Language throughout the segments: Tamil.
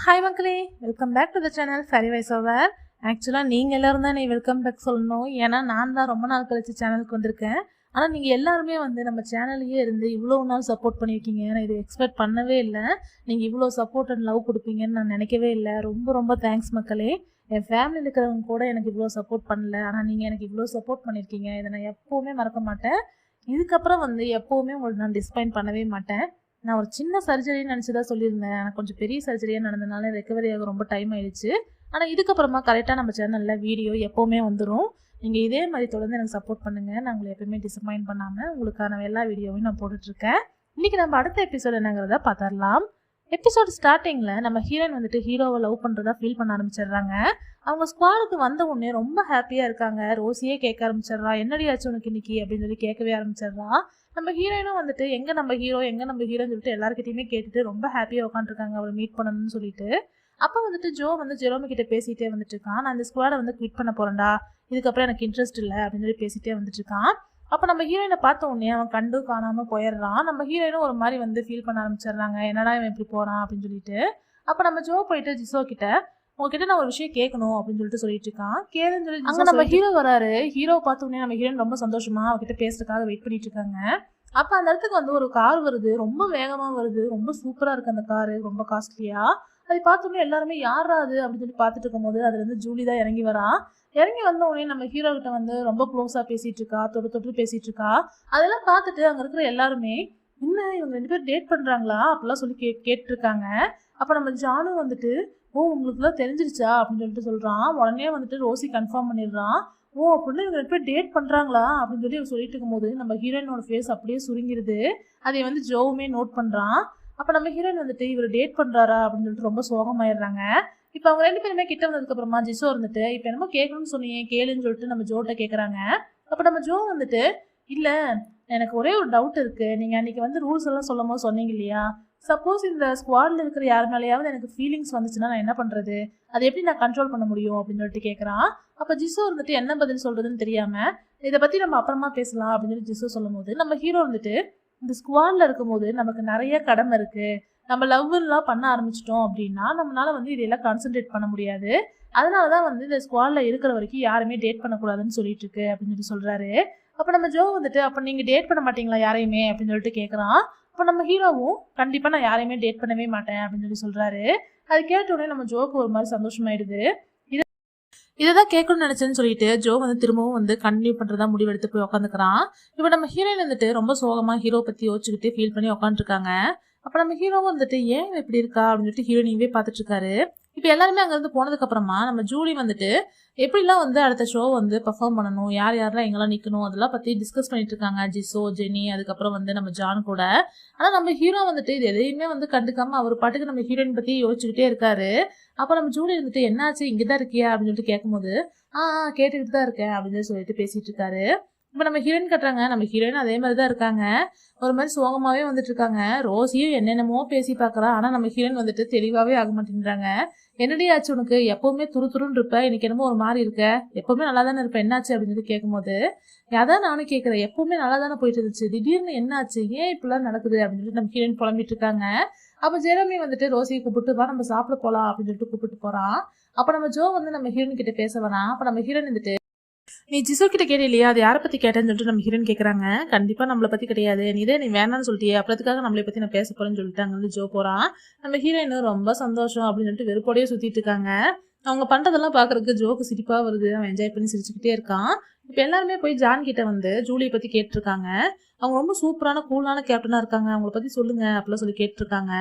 ஹாய் மக்களே, welcome back to the channel fairy voice over. ஆக்சுவலாக நீங்கள் எல்லோரும் தான் நீ வெல்கம் பேக் சொல்லணும். ஏன்னா நான் தான் ரொம்ப நாள் கழிச்சு சேனலுக்கு வந்திருக்கேன். ஆனால் நீங்கள் எல்லாருமே நம்ம சேனல்லையே இருந்து இவ்வளோ நாள் சப்போர்ட் பண்ணியிருக்கீங்க. நான் இது எக்ஸ்பெக்ட் பண்ணவே இல்லை. நீங்கள் இவ்வளோ சப்போர்ட் அண்ட் லவ் கொடுப்பீங்கன்னு நான் நினைக்கவே இல்லை. ரொம்ப ரொம்ப தேங்க்ஸ் மக்களே. என் ஃபேமிலியில் இருக்கிறவங்க கூட எனக்கு இவ்வளோ சப்போர்ட் பண்ணல, ஆனால் நீங்கள் எனக்கு இவ்வளோ சப்போர்ட் பண்ணியிருக்கீங்க. இதை நான் எப்போவுமே மறக்க மாட்டேன். இதுக்கப்புறம் எப்போவுமே உங்களுக்கு நான் டிஸ்பாயிண்ட் பண்ணவே மாட்டேன். நான் ஒரு சின்ன சர்ஜரின்னு நினச்சி தான் சொல்லியிருந்தேன். எனக்கு கொஞ்சம் பெரிய சர்ஜரியாக நடந்ததுனால ரெக்கவரி ஆக ரொம்ப டைம் ஆயிடுச்சு. ஆனால் இதுக்கப்புறமா கரெக்டாக நம்ம சேனலில் வீடியோ எப்போவுமே வந்துடும். நீங்கள் இதே மாதிரி தொடர்ந்து எனக்கு சப்போர்ட் பண்ணுங்கள். நான் உங்களை எப்பவுமே டிசப்பாயிண்ட் பண்ணாமல் உங்களுக்கான எல்லா வீடியோவையும் நான் போட்டுட்ருக்கேன். இன்றைக்கி நம்ம அடுத்த எபிசோட் என்னங்கிறத பார்த்துடலாம். எபிசோட் ஸ்டார்டிங்கில் நம்ம ஹீரோயின் ஹீரோவை லவ் பண்ணுறதா ஃபீல் பண்ண ஆரம்பிச்சிடுறாங்க. அவங்க ஸ்குவாடுக்கு வந்த உடனே ரொம்ப ஹாப்பியாக இருக்காங்க. ரோசியே கேட்க ஆரம்பிச்சிடுறா, என்னடி ஆச்சு உனக்கு இன்னைக்கு அப்படின்னு சொல்லி கேட்கவே ஆரம்பிச்சிடுறா. நம்ம ஹீரோயினும் எங்கே நம்ம ஹீரோன்னு சொல்லிட்டு எல்லாருக்கிட்டையுமே கேட்டுட்டு ரொம்ப ஹாப்பியாக உட்காந்துருக்காங்க அவளை மீட் பண்ணணும்னு சொல்லிட்டு. அப்போ ஜோ ஜெரோமி கிட்ட பேசிகிட்டே இருக்கான். நான் இந்த ஸ்குவாடை குவிட் பண்ண போகிறேன்டா, இதுக்கப்புறம் எனக்கு இன்ட்ரெஸ்ட் இல்லை அப்படின்னு சொல்லி பேசிகிட்டே இருக்கான். அப்போ நம்ம ஹீரோயினை பார்த்த உடனே அவன் கண்டு காணாமல் போயிடுறான். நம்ம ஹீரோயினும் ஒரு மாதிரி ஃபீல் பண்ண ஆரம்பிச்சிடுறாங்க, என்னடா இவன் இப்படி போகிறான் அப்படின்னு சொல்லிட்டு. அப்போ நம்ம ஜோ போயிட்டு ஜிசோ கிட்ட உங்ககிட்ட நான் ஒரு விஷயம் கேட்கணும் அப்படின்னு சொல்லிட்டு இருக்கான். கேளுன்னு சொல்லி அங்கே நம்ம ஹீரோ வராரு. ஹீரோவை பார்த்த உடனே நம்ம ஹீரோயின் ரொம்ப சந்தோஷமா அவகிட்ட பேசுறதுக்காக வெயிட் பண்ணிட்டு இருக்காங்க. அப்போ அந்த இடத்துக்கு ஒரு கார் வருது, ரொம்ப வேகமாக வருது, ரொம்ப சூப்பராக இருக்குது அந்த காரு, ரொம்ப காஸ்ட்லியா. அதை பார்த்தோன்னே எல்லாருமே யாரா அது அப்படின்னு சொல்லி பார்த்துட்டு இருக்கும்போது அதுல ஜூலி தான் இறங்கி வரா. இறங்கி வந்த உடனே நம்ம ஹீரோ கிட்ட ரொம்ப க்ளோஸாக பேசிட்டு இருக்கா, தொட்டு பேசிட்டு இருக்கா. அதெல்லாம் பார்த்துட்டு அங்கே இருக்கிற எல்லாருமே என்ன இவங்க 2 பேரும் டேட் பண்ணுறாங்களா அப்படிலாம் சொல்லி கேட்டுருக்காங்க. அப்போ நம்ம ஜானு ஓ உங்களுக்குலாம் தெரிஞ்சிருச்சா அப்படின்னு சொல்லிட்டு சொல்கிறான். உடனே ரோசி கன்ஃபார்ம் பண்ணிடுறான். ஓ அப்படின்னா இவங்க 2 பேர் டேட் பண்ணுறாங்களா அப்படின்னு சொல்லி சொல்லிட்டு இருக்கும்போது நம்ம ஹீரோயினோட ஃபேஸ் அப்படியே சுருங்கிடுது. அதை ஜோவுமே நோட் பண்ணுறான். அப்போ நம்ம ஹீரோயின் இவர் டேட் பண்ணுறாரா அப்படின்னு சொல்லிட்டு ரொம்ப சோகமாயிடுறாங்க. இப்போ அவங்க 2 பேருமே கிட்ட வந்ததுக்கப்புறமா ஜிசோ இப்போ என்னமோ கேட்கணும்னு சொன்னீங்க கேளுன்னு சொல்லிட்டு நம்ம ஜோட்ட கேட்குறாங்க. அப்போ நம்ம ஜோ இல்லை எனக்கு ஒரே ஒரு டவுட் இருக்குது. நீங்கள் அன்றைக்கி ரூல்ஸ் எல்லாம் சொல்லும் போது சொன்னீங்க இல்லையா, சப்போஸ் இந்த ஸ்குவாடில் இருக்கிற யார் மேலேயாவது எனக்கு ஃபீலிங்ஸ் வந்துச்சுன்னா நான் என்ன பண்ணுறது, அதை எப்படி நான் கண்ட்ரோல் பண்ண முடியும் அப்படின்னு சொல்லிட்டு கேட்குறான். அப்போ ஜிசோ என்ன பதில் சொல்கிறதுன்னு தெரியாமல் இதை பற்றி நம்ம அப்புறமா பேசலாம் அப்படின்னு சொல்லி ஜிசோ சொல்லும் போது நம்ம ஹீரோ இந்த ஸ்குவாடில் இருக்கும்போது நமக்கு நிறைய கடமை இருக்குது. நம்ம லவ்லாம் பண்ண ஆரம்பிச்சிட்டோம் அப்படின்னா நம்மளால இதெல்லாம் கான்சென்ட்ரேட் பண்ண முடியாது. அதனால தான் இந்த ஸ்குவாடில் இருக்கிற வரைக்கும் யாருமே டேட் பண்ணக்கூடாதுன்னு சொல்லிட்டு இருக்கு அப்படின்னு சொல்லி சொல்கிறாரு. அப்போ நம்ம ஜோ அப்போ நீங்கள் டேட் பண்ண மாட்டீங்களா யாரையுமே அப்படின்னு சொல்லிட்டு கேட்குறான். அப்போ நம்ம ஹீரோவும் கண்டிப்பாக நான் யாரையுமே டேட் பண்ணவே மாட்டேன் அப்படின்னு சொல்லி சொல்கிறாரு. அது கேட்ட உடனே நம்ம ஜோக்கு ஒரு மாதிரி சந்தோஷமாயிடுது. இதை தான் கேட்கணும்னு நினச்சேன்னு சொல்லிட்டு ஜோ திரும்பவும் கண்டினியூ பண்ணுறதா முடிவெடுத்து போய் உட்காந்துக்கிறான். இப்போ நம்ம ஹீரோயின் ரொம்ப சோகமாக ஹீரோ பற்றி யோசிச்சுக்கிட்டு ஃபீல் பண்ணி உட்காந்துருக்காங்க. அப்போ நம்ம ஹீரோவும் ஏன் இப்படி இருக்கா அப்படின்னு சொல்லிட்டு ஹீரோயினவே பார்த்துட்டு இருக்காரு. இப்போ எல்லாருமே அங்கேருந்து போனதுக்கு அப்புறமா நம்ம ஜூலி எப்படிலாம் அடுத்த ஷோ பெர்ஃபார்ம் பண்ணணும், யார் யாரெல்லாம் எங்கெல்லாம் நிற்கணும் அதெல்லாம் பற்றி டிஸ்கஸ் பண்ணிட்டு இருக்காங்க ஜிசோ, ஜெனி, அதுக்கப்புறம் நம்ம ஜான் கூட. ஆனால் நம்ம ஹீரோ இது எதையுமே கண்டுக்காம அவர் பாட்டுக்கு நம்ம ஹீரோயின் பற்றி யோசிச்சுக்கிட்டே இருக்காரு. அப்போ நம்ம ஜூலி என்னாச்சு இங்கே தான் இருக்கியா அப்படின்னு சொல்லிட்டு கேட்கும்போது கேட்டுக்கிட்டு தான் இருக்கேன் அப்படின்னு சொல்லிட்டு பேசிட்டு இருக்காரு. இப்போ நம்ம ஹீரோயின் கட்டுறாங்க. நம்ம ஹீரோயின் அதே மாதிரி தான் இருக்காங்க, ஒரு மாதிரி சோகமாகவே இருக்காங்க. ரோசியும் என்னென்னமோ பேசி பார்க்குறா. ஆனால் நம்ம ஹீரோயின் தெளிவாகவே ஆக மாட்டேங்கிறாங்க. என்னடி ஆச்சு உனக்கு, எப்பவுமே துருன்னு இருப்ப, இன்னைக்கு என்னமோ ஒரு மாதிரி இருக்க, எப்பவுமே நல்லா தானே இருப்ப, என்னாச்சு அப்படின்னு சொல்லி கேட்கும்போது அதான் நானும் கேட்குறேன், எப்பவுமே நல்லா தானே போயிட்டு இருந்துச்சு, திடீர்னு என்னாச்சு, ஏன் இப்படிலாம் நடக்குது அப்படின்னு சொல்லிட்டு நம்ம ஹீரோயின் புலம்பிட்டு இருக்காங்க. அப்போ ஜெரமி ரோசியை கூப்பிட்டு வா நம்ம சாப்பிட போகலாம் அப்படின்னு சொல்லிட்டு கூப்பிட்டு போகிறான். அப்போ நம்ம ஜோ நம்ம ஹீரோயின் கிட்ட பேச வரான். அப்போ நம்ம ஹீரோயின் நீ ஜிசோ கிட்ட கேட்டே இல்லையா, அது யாரை பற்றி கேட்டேன்னு சொல்லிட்டு நம்ம ஹீரோயின் கேட்குறாங்க. கண்டிப்பாக நம்மளை பற்றி கிடையாது, நீ வேணான்னு சொல்லிட்டியே, அப்புறத்துக்காக நம்மளை பற்றி நான் பேச போகிறேன்னு சொல்லிட்டு அங்கே ஜோ போகிறான். நம்ம ஹீரோயின் ரொம்ப சந்தோஷம் அப்படின்னு சொல்லிட்டு வெறுப்போடையே சுற்றிட்டு இருக்காங்க. அவங்க பண்ணுறதெல்லாம் பார்க்குறதுக்கு ஜோக்கு சிரிப்பாக வருது. அவன் என்ஜாய் பண்ணி சிரிச்சுக்கிட்டே இருக்கான். இப்போ எல்லாருமே போய் ஜான் கிட்ட ஜூலியை பற்றி கேட்டிருக்காங்க. அவங்க ரொம்ப சூப்பரான கூலான கேப்டனாக இருக்காங்க, அவங்கள பற்றி சொல்லுங்க அப்படிலாம் சொல்லி கேட்டிருக்காங்க.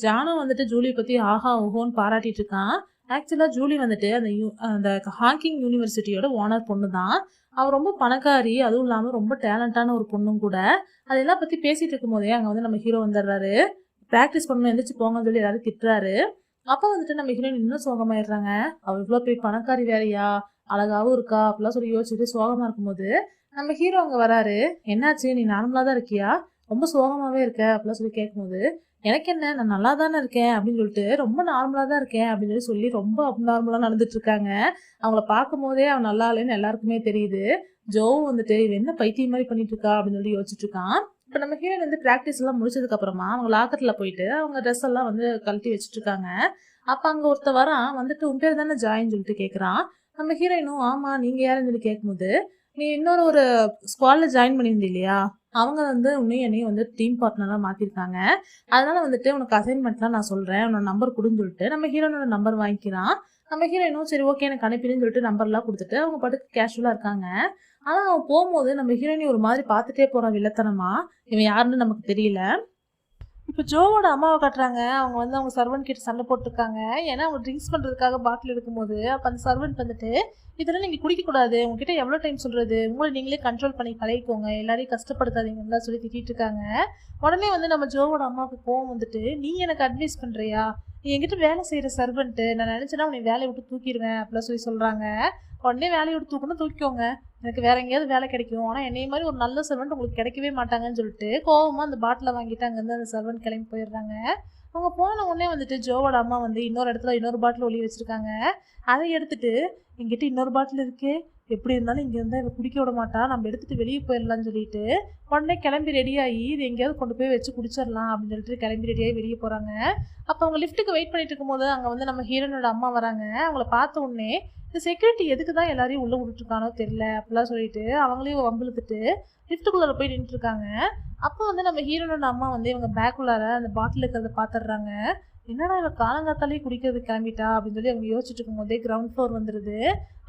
ஜானும் ஜூலியை பற்றி ஆஹா ஓஹோன்னு பாராட்டிட்டு இருக்கான். ஆக்சுவலாக ஜூலி அந்த ஹாக்கிங் யூனிவர்சிட்டியோட ஓனர் பொண்ணு தான். அவள் ரொம்ப பணக்காரி, அதுவும் இல்லாமல் ரொம்ப டேலண்டான ஒரு பொண்ணும் கூட. அதெல்லாம் பற்றி பேசிகிட்டு இருக்கும் போதே அங்கே நம்ம ஹீரோ வந்துடுறாரு. ப்ராக்டிஸ் பண்ணணும் எந்திரிச்சு போங்கன்னு சொல்லி எல்லாரும் திட்டுறாரு. அப்போ நம்ம ஹீரோயின் இன்னும் சோகமாயிடுறாங்க. அவள் இவ்வளோ போய் பணக்காரி வேறையா, அழகாவும் இருக்கா அப்படிலாம் சொல்லி யோசிச்சுட்டு சோகமாக இருக்கும்போது நம்ம ஹீரோ அங்கே வராரு. என்னாச்சு, நீ நார்மலாக தான் இருக்கியா, ரொம்ப சோகமாகவே இருக்க அப்படிலாம் சொல்லி கேட்கும்போது எனக்கு என்ன, நான் நல்லா தானே இருக்கேன் அப்படின்னு சொல்லிட்டு ரொம்ப நார்மலாக தான் இருக்கேன் அப்படின்னு சொல்லி ரொம்ப அப்நார்மலாக நடந்துட்டு இருக்காங்க. அவங்கள பார்க்கும் போதே அவன் நல்லா இல்லைன்னு எல்லாருக்குமே தெரியுது. ஜோவும் இவன் என்ன பைத்தியம் மாதிரி பண்ணிட்டு இருக்கா அப்படின்னு சொல்லி யோசிச்சுட்டு இருக்கான். இப்போ நம்ம ஹீரோயின் வந்து ப்ராக்டிஸ் எல்லாம் முடிச்சதுக்கு அப்புறமா அவங்க லாக்கர்ல போயிட்டு அவங்க ட்ரெஸ் எல்லாம் வந்து கழட்டி வச்சுட்டு இருக்காங்க. அப்ப அங்க ஒருத்த வரான் வந்துட்டு உன் பேர் தானே ஜாயின்னு சொல்லிட்டு கேக்குறான். நம்ம ஹீரோயினும் ஆமா நீங்க யாருன்னு சொல்லி கேட்கும்போது நீ இன்னொரு ஒரு ஸ்குவாட்ல ஜாயின் பண்ணியிருந்த இல்லையா, அவங்க வந்து உன்னையும் என்னையும் வந்து டீம் பார்ட்னரா மாத்திருக்காங்க. அதனால வந்துட்டு உனக்கு அசைன்மெண்ட்லாம் நான் சொல்றேன், உன்னோட நம்பர் கொடுன்னு சொல்லிட்டு நம்ம ஹீரோனோட நம்பர் வாங்கிக்கிறான். நம்ம ஹீரோயினும் சரி ஓகே எனக்கு அனுப்பிடுன்னு சொல்லிட்டு நம்பர்லாம் கொடுத்துட்டு அவங்க பாட்டுக்கு கேஷுவலா இருக்காங்க. ஆனா அவன் போகும்போது நம்ம ஹீரோயினி ஒரு மாதிரி பார்த்துட்டே போறான் வில்லத்தனமா. இவன் யாருன்னு நமக்கு தெரியல. இப்போ ஜோவோட அம்மாவை காட்டுறாங்க. அவங்க வந்து அவங்க சர்வெண்ட் கிட்ட சண்டை போட்டிருக்காங்க. ஏன்னா அவங்க ட்ரிங்க்ஸ் பண்ணுறதுக்காக பாட்டில் எடுக்கும்போது அப்போ அந்த சர்வெண்ட் வந்துட்டு இதெல்லாம் நீங்கள் குடிக்கக்கூடாது, உங்ககிட்ட எவ்வளோ டைம் சொல்கிறது, உங்களை நீங்களே கண்ட்ரோல் பண்ணி பழகிக்கோங்க, எல்லாரையும் கஷ்டப்படுத்தாதீங்கன்னு சொல்லி திட்டிட்டு இருக்காங்க. உடனே வந்து நம்ம ஜோவோட அம்மாவுக்கு கோவம் வந்துட்டு நீ எனக்கு அட்வைஸ் பண்ணுறியா, நீ என்கிட்ட வேலை செய்கிற சர்வெண்ட்டு, நான் நினச்சேன்னா உன்னை வேலையை விட்டு தூக்கிடுவேன் அப்படிலாம் சொல்லி சொல்கிறாங்க. உடனே வேலையை விட்டு தூக்கணும், தூக்கிக்கோங்க, எனக்கு வேற எங்கேயாவது வேலை கிடைக்கும், ஆனால் என்னைய மாதிரி ஒரு நல்ல சர்வெண்ட் உங்களுக்கு கிடைக்கவே மாட்டாங்கன்னு சொல்லிட்டு கோவமாக அந்த பாட்டிலை வாங்கிட்டு அங்கேருந்து அந்த சர்வெண்ட் கிளம்பி போயிடுறாங்க. அவங்க போன உடனே வந்துட்டு ஜோவோட அம்மா வந்து இன்னொரு இடத்துல இன்னொரு பாட்டில் ஒளி வச்சுருக்காங்க. அதை எடுத்துட்டு எங்கிட்ட இன்னொரு பாட்டில் இருக்கு, எப்படி இருந்தாலும் இங்கே இருந்தால் இவ குடிக்க விட மாட்டா, நம்ம எடுத்துகிட்டு வெளியே போயிடலான்னு சொல்லிட்டு உடனே கிளம்பி ரெடியாகி இது எங்கேயாவது கொண்டு போய் வச்சு குடிச்சிடலாம் அப்படின்னு சொல்லிட்டு கிளம்பி ரெடியாகி வெளியே போகிறாங்க. அப்போ அவங்க லிஃப்ட்டுக்கு வெயிட் பண்ணிட்டு இருக்கும்போது அங்கே வந்து நம்ம ஹீரோனோட அம்மா வராங்க. அவங்கள பார்த்த உடனே இந்த செக்யூரிட்டி எதுக்கு தான் எல்லாரையும் உள்ளே விட்டுருக்கானோ தெரியல அப்படிலாம் சொல்லிட்டு அவங்களையும் வம்பிழுத்துட்டு லிஃப்ட்டுக்குள்ளே போய் நின்றுருக்காங்க. அப்போ வந்து நம்ம ஹீரோனோட அம்மா வந்து இவங்க பேக்குள்ளார அந்த பாட்டில் இருக்கிறத பார்த்துடுறாங்க. என்னடா இவ காலங்காத்தாலே குடிக்கிறது கிளம்பிட்டா அப்படின்னு சொல்லி அவங்க யோசிச்சுட்டு இருக்கும் போதே கிரவுண்ட் ஃப்ளோர் வந்துடுது.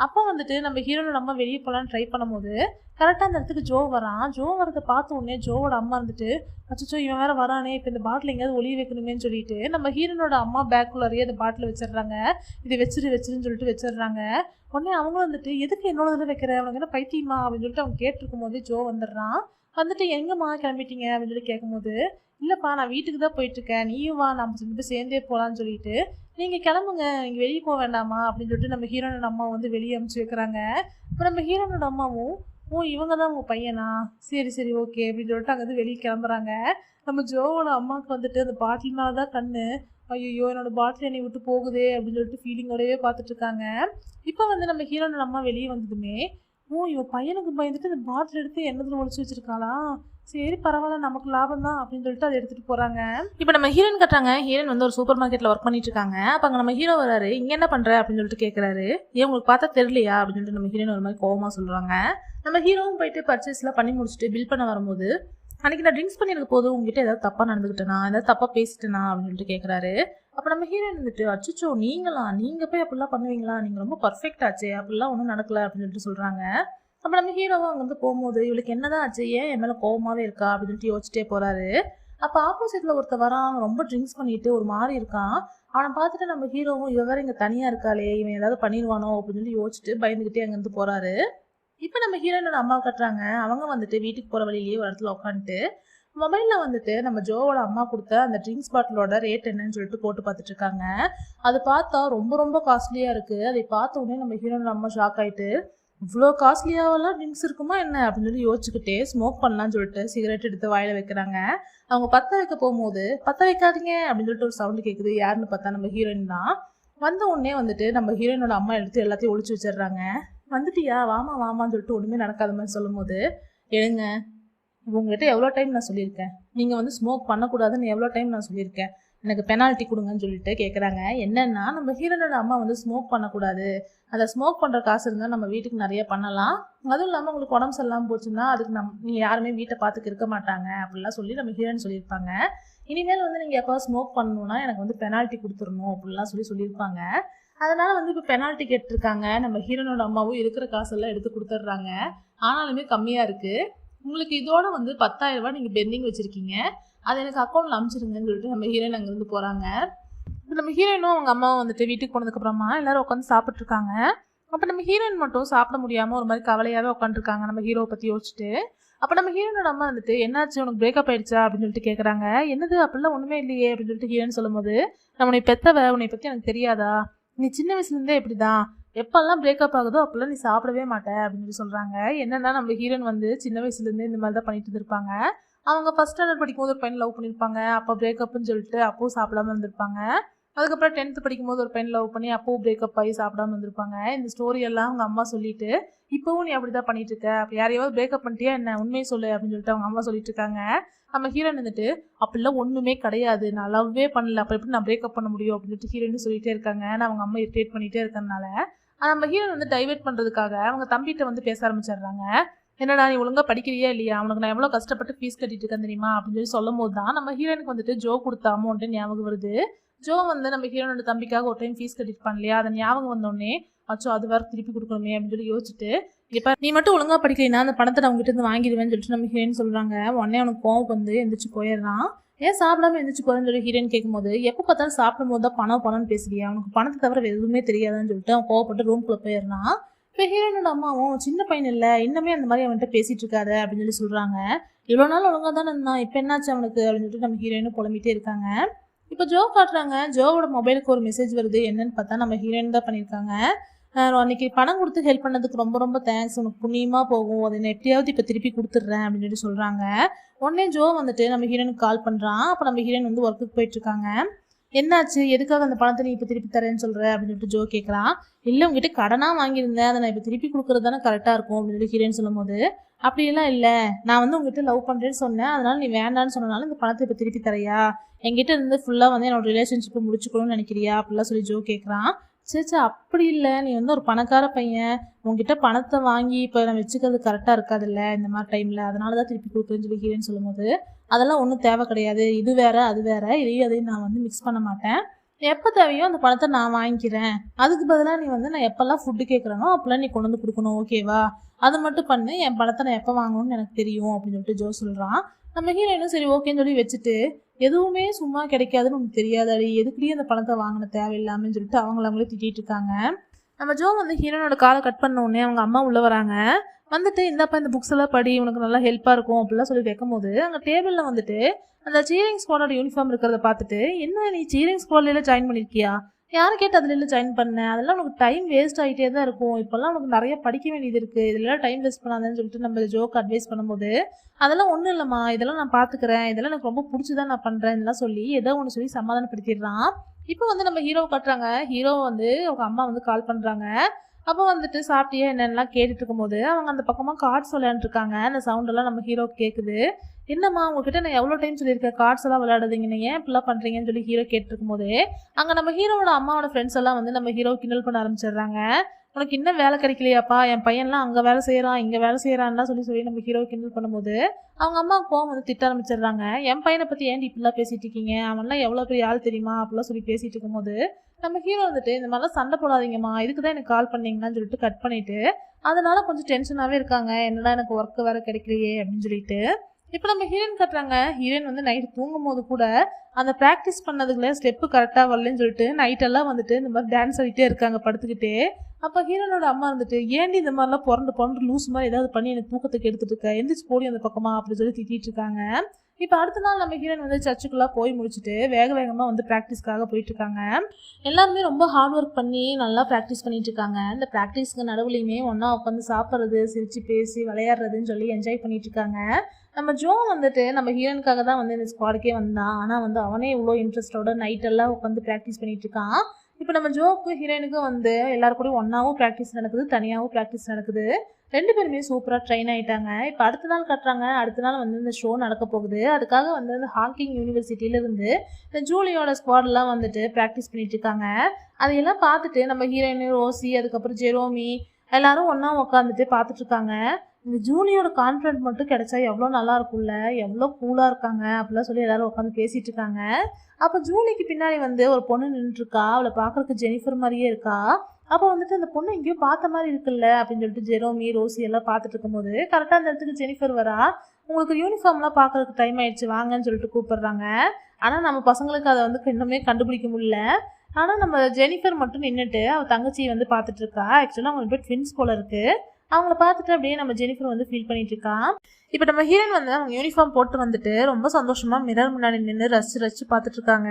அப்போ வந்துட்டு நம்ம ஹீரோனோட அம்மா வெளியே போகலான்னு ட்ரை பண்ணும்போது கரெக்டாக அந்த இடத்துக்கு ஜோ வரான். ஜோ வரதை பார்த்த உடனே ஜோவோட அம்மா இருந்துட்டு அச்சோ இவன் வேற வரானே, இப்போ இந்த பாட்டில் எங்கேயாவது ஒளிய வைக்கணுமேன்னு சொல்லிட்டு நம்ம ஹீரோனோட அம்மா பேக்குள்ளாரையே அந்த பாட்டில் வச்சிடுறாங்க. இதை வச்சிருன்னு சொல்லிட்டு வச்சிடுறாங்க. உடனே அவங்களும் வந்துட்டு எதுக்கு என்னோட இதில் வைக்கிற, அவனுக்கு என்ன பைத்தியமா அப்படின்னு சொல்லிட்டு அவங்க கேட்டிருக்கும் போதே ஜோ வந்துடுறான். வந்துட்டு எங்கம்மா கிளம்பிட்டீங்க அப்படின்னு சொல்லி கேட்கும்போது இல்லைப்பா நான் வீட்டுக்கு தான் போயிட்டுருக்கேன், நீயும் வா நம்ம ரெண்டு பேர் சேர்ந்தே போகலான்னு சொல்லிட்டு நீங்கள் கிளம்புங்க, நீங்கள் வெளியே போக வேண்டாமா அப்படின்னு சொல்லிட்டு நம்ம ஹீரோனோட அம்மா வந்து வெளியே அனுப்பிச்சி வைக்கிறாங்க. இப்போ நம்ம ஹீரோனோட அம்மாவும் ஓ இவங்க தான் உங்கள் பையனா, சரி சரி ஓகே அப்படின்னு சொல்லிட்டு அங்கேருந்து வெளியே கிளம்புறாங்க. நம்ம ஜோவோட அம்மாவுக்கு வந்துட்டு அந்த பாட்டில் மேலே தான் கண்ணு, ஐயோ என்னோட பாட்டில் என்னை விட்டு போகுதே அப்படின்னு சொல்லிட்டு ஃபீலிங்கோடவே பார்த்துட்டு இருக்காங்க. இப்போ வந்து நம்ம ஹீரோனோட அம்மா வெளியே வந்ததுமே ஓ இவன் பையனுக்கு பயந்துட்டு இந்த பாட்டில் எடுத்து என்னத்துல ஒழிச்சு வச்சிருக்காளா, சரி பரவாயில்ல நமக்கு லாபம் தான் அப்படின்னு சொல்லிட்டு அதை எடுத்துட்டு போறாங்க. இப்போ நம்ம ஹீரோயின் கட்டுறாங்க. ஹீரோயின் வந்து ஒரு சூப்பர் மார்க்கெட்ல ஒர்க் பண்ணிட்டு இருக்காங்க. அப்ப அங்க நம்ம ஹீரோ வராரு. இங்க என்ன பண்ற அப்படின்னு சொல்லிட்டு கேட்கறாரு. ஏன் உங்களுக்கு பார்த்தா தெரியலையா அப்படின்னு சொல்லிட்டு நம்ம ஹீரோயின் ஒரு மாதிரி கோவமா சொல்றாங்க. நம்ம ஹீரோவும் போயிட்டு பர்ச்சேஸ் எல்லாம் பண்ணி முடிச்சுட்டு பில் பண்ண வரும்போது அன்னைக்கு நான் ட்ரிங்க்ஸ் பண்ணிருக்க போது உங்ககிட்ட ஏதாவது தப்பா நடந்துக்கிட்டேனா, ஏதாவது தப்பா பேசிட்டேனா அப்படின்னு சொல்லிட்டு கேட்கறாரு. அப்ப நம்ம ஹீரோயின் வந்துட்டு அச்சோ நீங்க போய் அப்படிலாம் பண்ணுவீங்களா, நீங்க ரொம்ப பர்ஃபெக்ட் ஆச்சே, அப்படிலாம் ஒன்றும் நடக்கல அப்படின்னு சொல்லிட்டு சொல்றாங்க. அப்போ நம்ம ஹீரோவும் அங்கே வந்து போகும்போது இவளுக்கு என்னதான் ஆச்சு, ஏன் என் மேலே கோவமாகவே இருக்கா அப்படின்னு சொல்லிட்டு யோசிச்சிட்டே போறாரு. அப்போ ஆப்போசிட்ல ஒருத்த வரான், ரொம்ப ட்ரிங்க்ஸ் பண்ணிட்டு ஒரு மாதிரி இருக்கான். அவனை பார்த்துட்டு நம்ம ஹீரோவும் இவ வேற இங்கே தனியாக இருக்காளே, இவன் ஏதாவது பண்ணிடுவானோ அப்படின்னு சொல்லி யோசிச்சுட்டு பயந்துக்கிட்டே அங்கேருந்து போறாரு. இப்போ நம்ம ஹீரோனோட அம்மா கட்டுறாங்க. அவங்க வந்துட்டு வீட்டுக்கு போகிற வழியிலேயே ஒரு இடத்துல உட்காந்துட்டு மொபைலில் வந்துட்டு நம்ம ஜோவோட அம்மா கொடுத்த அந்த ட்ரிங்க்ஸ் பாட்டிலோட ரேட் என்னன்னு சொல்லிட்டு போட்டு பார்த்துட்டு இருக்காங்க. அது பார்த்தா ரொம்ப ரொம்ப காஸ்ட்லியாக இருக்குது. அதை பார்த்த உடனே நம்ம ஹீரோனோட அம்மா ஷாக் ஆகிட்டு இவ்வளோ காஸ்ட்லியாவெல்லாம் ட்ரிங்க்ஸ் இருக்குமா என்ன அப்படின்னு சொல்லி யோசிச்சுக்கிட்டே ஸ்மோக் பண்ணலான்னு சொல்லிட்டு சிகரெட் எடுத்து வாயில வைக்கிறாங்க. அவங்க பற்ற வைக்க போகும்போது பற்ற வைக்காதீங்க அப்படின்னு சொல்லிட்டு ஒரு சவுண்டு கேட்குது. யாருன்னு பார்த்தா நம்ம ஹீரோயின் தான். வந்த உடனே வந்துட்டு நம்ம ஹீரோயினோட அம்மா எடுத்து எல்லாத்தையும் ஒழிச்சு வச்சிடுறாங்க. வந்துட்டியா வாமான்னு சொல்லிட்டு ஒன்றுமே நடக்காத மாதிரி சொல்லும் போது எழுங்க, உங்ககிட்ட எவ்வளோ டைம் நான் சொல்லியிருக்கேன், நீங்கள் வந்து ஸ்மோக் பண்ணக்கூடாதுன்னு எவ்வளோ டைம் நான் சொல்லியிருக்கேன், எனக்கு பெனால்ட்டி கொடுங்கன்னு சொல்லிட்டு கேட்குறாங்க. என்னன்னா நம்ம ஹீரோனோட அம்மா வந்து ஸ்மோக் பண்ணக்கூடாது, அதை ஸ்மோக் பண்ணுற காசு இருந்தால் நம்ம வீட்டுக்கு நிறைய பண்ணலாம், அதுவும் இல்லாமல் உங்களுக்கு உடம்பு சரியில்லாமல் போச்சுன்னா அதுக்கு நீங்கள் யாருமே வீட்டை பார்த்துக்க இருக்க மாட்டாங்க அப்படிலாம் சொல்லி நம்ம ஹீரோயின் சொல்லியிருப்பாங்க. இனிமேல் வந்து நீங்கள் எப்போ ஸ்மோக் பண்ணணும்னா எனக்கு வந்து பெனால்ட்டி கொடுத்துடணும் அப்படிலாம் சொல்லியிருப்பாங்க. அதனால வந்து இப்போ பெனால்ட்டி கேட்டிருக்காங்க. நம்ம ஹீரோனோட அம்மாவும் இருக்கிற காசெல்லாம் எடுத்து கொடுத்துட்றாங்க. ஆனாலுமே கம்மியாக இருக்குது, உங்களுக்கு இதோட வந்து 10,000 ரூபாய் நீங்கள் பெண்டிங் வச்சுருக்கீங்க, அது எனக்கு அக்கௌண்ட்டில் அனுப்பிச்சிருங்கன்னு சொல்லிட்டு நம்ம ஹீரோயின் அங்கேருந்து போகிறாங்க. இப்போ நம்ம ஹீரோயினும் அவங்க அம்மாவும் வந்துட்டு வீட்டுக்கு போனதுக்கப்புறமா எல்லாரும் உட்காந்து சாப்பிட்ருக்காங்க. அப்போ நம்ம ஹீரோயின் மட்டும் சாப்பிட முடியாமல் ஒரு மாதிரி கவலையாகவே உட்காந்துருக்காங்க நம்ம ஹீரோவை பற்றி யோசிச்சுட்டு. அப்போ நம்ம ஹீரோனோட அம்மா வந்துட்டு என்னாச்சு உனக்கு பிரேக்கப் ஆயிடுச்சா அப்படின்னு சொல்லிட்டு கேட்குறாங்க. என்னது அப்படிலாம் ஒன்றுமே இல்லையே அப்படின்னு சொல்லிட்டு ஹீரோன்னு சொல்லும் போது நான் உன்னை பெத்தவ, உன்னை பற்றி எனக்கு தெரியாதா, நீ சின்ன வயசுலேருந்தே இப்படி தான், எப்பெல்லாம் பிரேக்கப் ஆகுதோ அப்போல்லாம் நீ சாப்பிடவே மாட்டேன் அப்படின்னு சொல்லி சொல்கிறாங்க. என்னென்னா நம்ம ஹீரோயின் வந்து சின்ன வயசுலேருந்தே இந்த மாதிரி தான் பண்ணிட்டு இருந்திருப்பாங்க. அவங்க ஃபர்ஸ்ட் ஸ்டாண்டர்ட் படிக்கும்போது ஒரு பையன் லவ் பண்ணியிருப்பாங்க. அப்போ பிரேக்கப்னு சொல்லிட்டு அப்போவும் சாப்பிடாம இருந்திருப்பாங்க. அதுக்கப்புறம் 10th படிக்கும்போது ஒரு பையன் லவ் பண்ணி அப்பவும் பிரேக்கப் ஆகி சாப்பிடாம வந்திருப்பாங்க. இந்த ஸ்டோரி எல்லாம் அவங்க அம்மா சொல்லிட்டு, இப்பவும் நீ அப்படிதான் பண்ணிட்டு இருக்க, அப்ப யாரையாவது பிரேக்கப் பண்ணிட்டியா என்ன, உண்மையை சொல்லு அப்படின்னு சொல்லிட்டு அவங்க அம்மா சொல்லிட்டு இருக்காங்க. நம்ம ஹீரோயின் வந்துட்டு அப்படிலாம் ஒண்ணுமே கிடையாது, நான் லவ்வே பண்ணல, அப்ப எப்படி நான் பிரேக்கப் பண்ண முடியும் அப்படின்னு சொல்லிட்டு ஹீரோயின் சொல்லிட்டே இருக்காங்க. நான் அவங்க அம்மா இரிட்டேட் பண்ணிட்டே இருக்கறனால நம்ம ஹீரோயின் வந்து டைவர்ட் பண்றதுக்காக அவங்க தம்பிகிட்ட வந்து பேச ஆரம்பிச்சிடுறாங்க. என்னடா நீ ஒழுங்கா படிக்கிறியா இல்லையா, அவனுக்கு நான் எவ்வளவு கஷ்டப்பட்டு ஃபீஸ் கட்டிட்டு இருக்கேன் தெரியுமா அப்படின்னு சொல்லி சொல்லும் போது தான் நம்ம ஹீரோயினுக்கு வந்துட்டு ஜோ கொடுத்த அமௌண்ட் ஞாபகம் வருது. ஜோ வந்து நம்ம ஹீரோனோட தம்பிக்காக ஒரு டைம் ஃபீஸ் கட்டிருப்பான் இல்லையா, அதை ஞாபகம் வந்தோடனே அச்சோ அது வேற திருப்பி கொடுக்கணுமே அப்படின்னு சொல்லி யோசிச்சுட்டு, இப்ப நீ மட்டும் ஒழுங்கா படிக்கலைன்னா அந்த பணத்தை நான் உங்ககிட்ட இருந்து வாங்கிடுவேன்னு சொல்லிட்டு நம்ம ஹீரோயின் சொல்றாங்க. உடனே அவனுக்கு கோவம் வந்து எந்திரிச்சு போயிடுறான். ஏன் சாப்பிடாம எந்திரிச்சு போறேன்னு சொல்லி ஹீரோயின் கேட்கும்போது, எப்போ பார்த்தாலும் சாப்பிடும் போது தான் பணம்னு பேசுறியா, அவனுக்கு பணத்தை தவிர எதுவுமே தெரியாதுன்னு சொல்லிட்டு அவன் கோவப்பட்டு ரூம்குள்ள போயிடுறான். இப்போ ஹீரோயினோட அம்மாவும் சின்ன பையன் இல்லை, இன்னமே அந்த மாதிரி அவன்கிட்ட பேசிட்டு இருக்காத அப்படின்னு சொல்லி சொல்றாங்க. இவ்வளோ நாள் ஒழுங்கா தானே இருந்தான், இப்போ என்னாச்சு அவனுக்கு அப்படின்னு சொல்லிட்டு நம்ம ஹீரோயினும் புலம்பிட்டே இருக்காங்க. இப்போ ஜோ காட்டுறாங்க. ஜோவோட மொபைலுக்கு ஒரு மெசேஜ் வருது. என்னன்னு பார்த்தா நம்ம ஹீரோயின் தான் பண்ணியிருக்காங்க. அன்னைக்கு பணம் கொடுத்து ஹெல்ப் பண்ணதுக்கு ரொம்ப ரொம்ப தேங்க்ஸ், உனக்கு புண்ணியமா போகும், அதை நான் எப்படியாவது இப்போ திருப்பி கொடுத்துட்றேன் அப்படின்னு சொல்லி சொல்றாங்க. உடனே ஜோ வந்துட்டு நம்ம ஹீரோனுக்கு கால் பண்றான். அப்போ நம்ம ஹீரோயின் வந்து ஒர்க்குக்கு போயிட்டு இருக்காங்க. என்னாச்சு, எதுக்காக அந்த பணத்தை நீ இப்போ திருப்பி தரேன்னு சொல்ற அப்படின்னு சொல்லிட்டு ஜோ கேட்குறான். இல்லை உங்ககிட்ட கடனாக வாங்கியிருந்தேன், அதை நான் இப்போ திருப்பி கொடுக்குறது தானே கரெக்டாக இருக்கும் அப்படின்னு சொல்லி ஹீரோயின் சொல்லும் போது, அப்படியெல்லாம் இல்லை, நான் வந்து உங்ககிட்ட லவ் பண்ணுறேன்னு சொன்னேன், அதனால நீ வேண்டான்னு சொன்னனால இந்த பணத்தை இப்போ திருப்பி தரையா, என்கிட்ட இருந்து ஃபுல்லாக வந்து என்னோட ரிலேஷன்ஷிப்பை முடிச்சுக்கணும்னு நினைக்கிறியா அப்படிலாம் சொல்லி ஜோ கேட்குறான். சரி அப்படி இல்லை, நீ வந்து ஒரு பணக்கார பையன், உங்ககிட்ட பணத்தை வாங்கி இப்போ நான் வச்சுக்கிறது கரெக்டாக இருக்காதுல்ல இந்த மாதிரி டைமில், அதனால தான் திருப்பி கொடுக்குறேன்னு சொல்லி ஹீரோன்னு சொல்லும் போது, அதெல்லாம் ஒன்றும் தேவை கிடையாது, இது வேற அது வேற, இதையும் அதையும் நான் வந்து மிக்ஸ் பண்ண மாட்டேன், எப்போ தேவையோ அந்த பணத்தை நான் வாங்கிக்கிறேன், அதுக்கு பதிலாக நீ வந்து நான் எப்போல்லாம் ஃபுட்டு கேட்குறேனோ அப்போல்லாம் நீ கொண்டு வந்து கொடுக்கணும், ஓகேவா, அதை மட்டும் பண்ணு, என் பணத்தை நான் எப்போ வாங்கணும்னு எனக்கு தெரியும் அப்படின்னு சொல்லிட்டு ஜோ சொல்கிறான். நம்ம ஹீரோயினும் சரி ஓகேன்னு சொல்லி வச்சுட்டு, எதுவுமே சும்மா கிடைக்காதுன்னு உனக்கு தெரியாதாடி, எதுக்குடியே அந்த பணத்தை வாங்கின தேவையில்லாமன்னு சொல்லிட்டு அவங்களே திட்டிட்டு இருக்காங்க. நம்ம ஜோ வந்து ஹீரோனோட காலை கட் பண்ண உடனே அவங்க அம்மா உள்ள வராங்க. வந்துட்டு இந்தப்பா இந்த புக்ஸ் எல்லாம் படி, உனக்கு நல்லா ஹெல்ப்பாக இருக்கும் அப்படிலாம் சொல்லி வைக்கும் போது, அங்கே டேபிளில் வந்துட்டு அந்த சீரிங் ஸ்குவாடோட யூனிஃபார்ம் இருக்கிறத பார்த்துட்டு, என்ன நீ சீரிங் ஸ்குவாட்ல ஜாயின் பண்ணியிருக்கியா, யாரும் கேட்டு அதில் ஜாயின் பண்ண, அதெல்லாம் உனக்கு டைம் வேஸ்ட் ஆகிட்டே தான் இருக்கும், இப்போல்லாம் உனக்கு நிறைய படிக்க வேண்டியது இருக்குது, இதெல்லாம் டைம் வேஸ்ட் பண்ணாதேன்னு சொல்லிட்டு நம்ம ஜோக்கு அட்வைஸ் பண்ணும்போது, அதெல்லாம் ஒன்றும் இல்லைம்மா, இதெல்லாம் நான் பார்த்துக்கிறேன், இதெல்லாம் எனக்கு ரொம்ப பிடிச்சிதான் நான் பண்ணுறேன் இதெல்லாம் சொல்லி ஏதோ ஒன்று சொல்லி சமாதானப்படுத்திடுறான். இப்போ வந்து நம்ம ஹீரோ கட்டுறாங்க. ஹீரோ வந்து அவங்க அம்மா வந்து கால் பண்ணுறாங்க. அப்போ வந்துட்டு சாப்பிட்டியா என்னென்னலாம் கேட்டுட்டு இருக்கும்போது அவங்க அந்த பக்கமாக கார்ட்ஸ் விளையாண்டுருக்காங்க. அந்த சவுண்டெல்லாம் நம்ம ஹீரோக்கு கேட்குது. என்னம்மா உங்ககிட்ட நான் எவ்வளோ டைம் சொல்லியிருக்கேன் கார்ட்ஸ் எல்லாம் விளையாடுறீங்கன்னு, ஏன் இப்படிலாம் பண்ணுறீங்கன்னு சொல்லி ஹீரோ கேட்டுருக்கும் போது, அங்கே நம்ம ஹீரோவோட அம்மாவோட ஃப்ரெண்ட்ஸ் எல்லாம் வந்து நம்ம ஹீரோ கிண்டல் பண்ண ஆரம்பிச்சிடுறாங்க. உனக்கு இன்னும் வேலை கிடைக்கலையாப்பா, என் பையன்லாம் அங்கே வேலை செய்கிறான் இங்கே வேலை செய்கிறான்லாம் சொல்லி நம்ம ஹீரோ கிண்டல் பண்ணும்போது அவங்க அம்மா கோவம் வந்து திட்ட ஆரம்பிச்சிடுறாங்க. என் பையனை பற்றி ஏன்டி இப்படிலாம் பேசிட்டு இருக்கீங்க, அவன்லாம் எவ்வளோ பெரிய ஆள் தெரியுமா அப்படிலாம் சொல்லி பேசிட்டு இருக்கும்போது நம்ம ஹீரோ வந்துட்டு இந்த மாதிரிலாம் சண்டை போடாதீங்கம்மா, இதுக்கு தான் எனக்கு கால் பண்ணீங்கன்னு சொல்லிட்டு கட் பண்ணிட்டு, அதனால கொஞ்சம் டென்ஷனாகவே இருக்காங்க, என்னடா எனக்கு ஒர்க்கு வேறு கிடைக்கலையே அப்படின்னு சொல்லிட்டு. இப்போ நம்ம ஹீரோயின் கட்டுறாங்க. ஹீரோயின் வந்து நைட்டு தூங்கும் போது கூட அந்த ப்ராக்டிஸ் பண்ணதுக்குள்ள ஸ்டெப்பு கரெக்டாக வரலன்னு சொல்லிட்டு நைட்டெல்லாம் வந்துட்டு இந்த மாதிரி டான்ஸ் ஆடிட்டே இருக்காங்க படுத்துக்கிட்டே. அப்போ ஹீரோனோட அம்மா வந்துட்டு, ஏன்டி இந்த மாதிரிலாம் புரண்டு லூஸ் மாதிரி ஏதாவது பண்ணி எனக்கு தூக்கத்துக்கு எடுத்துட்டு இருக்க, எந்திரிச்சு போடி அந்த பக்கமா அப்படின்னு சொல்லி திட்டிட்டு இருக்காங்க. இப்போ அடுத்த நாள் நம்ம ஹீரோயின் வந்து சர்ச்சுக்குள்ளே போய் முடிச்சுட்டு வேகமாக வந்து ப்ராக்டிஸ்க்காக போயிட்டு இருக்காங்க. எல்லாருமே ரொம்ப ஹார்ட் ஒர்க் பண்ணி நல்லா ப்ராக்டிஸ் பண்ணிட்டு இருக்காங்க. இந்த ப்ராக்டிஸ்க்கு நடுவுலையுமே ஒன்றா உட்காந்து சாப்பிட்றது, சிரிச்சு பேசி விளையாடுறதுன்னு சொல்லி என்ஜாய் பண்ணிட்டு இருக்காங்க. நம்ம ஜோ வந்துட்டு நம்ம ஹீரோனுக்காக தான் வந்து இந்த ஸ்குவாடுக்கே வந்தான். ஆனால் வந்து அவனே இவ்வளோ இன்ட்ரெஸ்டோட நைட்டெல்லாம் உட்காந்து ப்ராக்டிஸ் பண்ணிட்டு இருக்கான். இப்போ நம்ம ஜோக்கும் ஹீரோயினுக்கும் வந்து எல்லாரும் கூட ஒன்றாவும் ப்ராக்டிஸ் நடக்குது, தனியாகவும் ப்ராக்டிஸ் நடக்குது. ரெண்டு பேருமே சூப்பராக ட்ரெயின் ஆகிட்டாங்க. இப்போ அடுத்த நாள் கட்டுறாங்க. அடுத்த நாள் வந்து இந்த ஷோ நடக்க போகுது. அதுக்காக வந்து இந்த ஹாக்கிங் யூனிவர்சிட்டியிலேருந்து இந்த ஜூலியோட ஸ்குவாடெல்லாம் வந்துட்டு ப்ராக்டிஸ் பண்ணிட்டு இருக்காங்க. அதையெல்லாம் பார்த்துட்டு நம்ம ஹீரோயின் ரோசி அதுக்கப்புறம் ஜெரோமி எல்லாரும் ஒன்றா உட்காந்துட்டு பார்த்துட்டு இருக்காங்க. இந்த ஜூலியோட கான்ஃபிடன்ட் மட்டும் கிடைச்சா எவ்வளோ நல்லா இருக்கும்ல, எவ்வளோ கூலாக இருக்காங்க அப்படிலாம் சொல்லி எல்லாரும் உட்காந்து பேசிட்டு இருக்காங்க. அப்போ ஜூலிக்கு பின்னாடி வந்து ஒரு பொண்ணு நின்றுருக்கா. அவளை பார்க்கறதுக்கு ஜெனிஃபர் மாதிரியே இருக்கா. அப்போ வந்துட்டு அந்த பொண்ணு எங்கேயோ பார்த்த மாதிரி இருக்குல்ல அப்படின்னு சொல்லிட்டு ஜெரோமி ரோசி எல்லாம் பார்த்துட்டு இருக்கும்போது கரெக்டாக அந்த இடத்துக்கு ஜெனிஃபர் வரா. உங்களுக்கு யூனிஃபார்ம்லாம் பார்க்கறதுக்கு டைம் ஆயிடுச்சு வாங்கன்னு சொல்லிட்டு கூப்பிடுறாங்க. ஆனால் நம்ம பசங்களுக்கு அதை வந்து இன்னுமே கண்டுபிடிக்க முடியல. ஆனால் நம்ம ஜெனிஃபர் மட்டும் நின்றுட்டு அவள் தங்கச்சியை வந்து பார்த்துட்டு இருக்கா. ஆக்சுவலாக அவங்க பேர் ட்வின்ஸ் போல இருக்கு. அவங்கள பார்த்துட்டு அப்படியே நம்ம ஜெனிஃபர் வந்து ஃபீல் பண்ணிட்டு இருக்கான். இப்போ நம்ம ஹீரோயின் வந்து அவங்க யூனிஃபார்ம் போட்டு வந்துட்டு ரொம்ப சந்தோஷமா மிரர் முன்னாடி நின்று ரசிச்சு பார்த்துட்டு இருக்காங்க.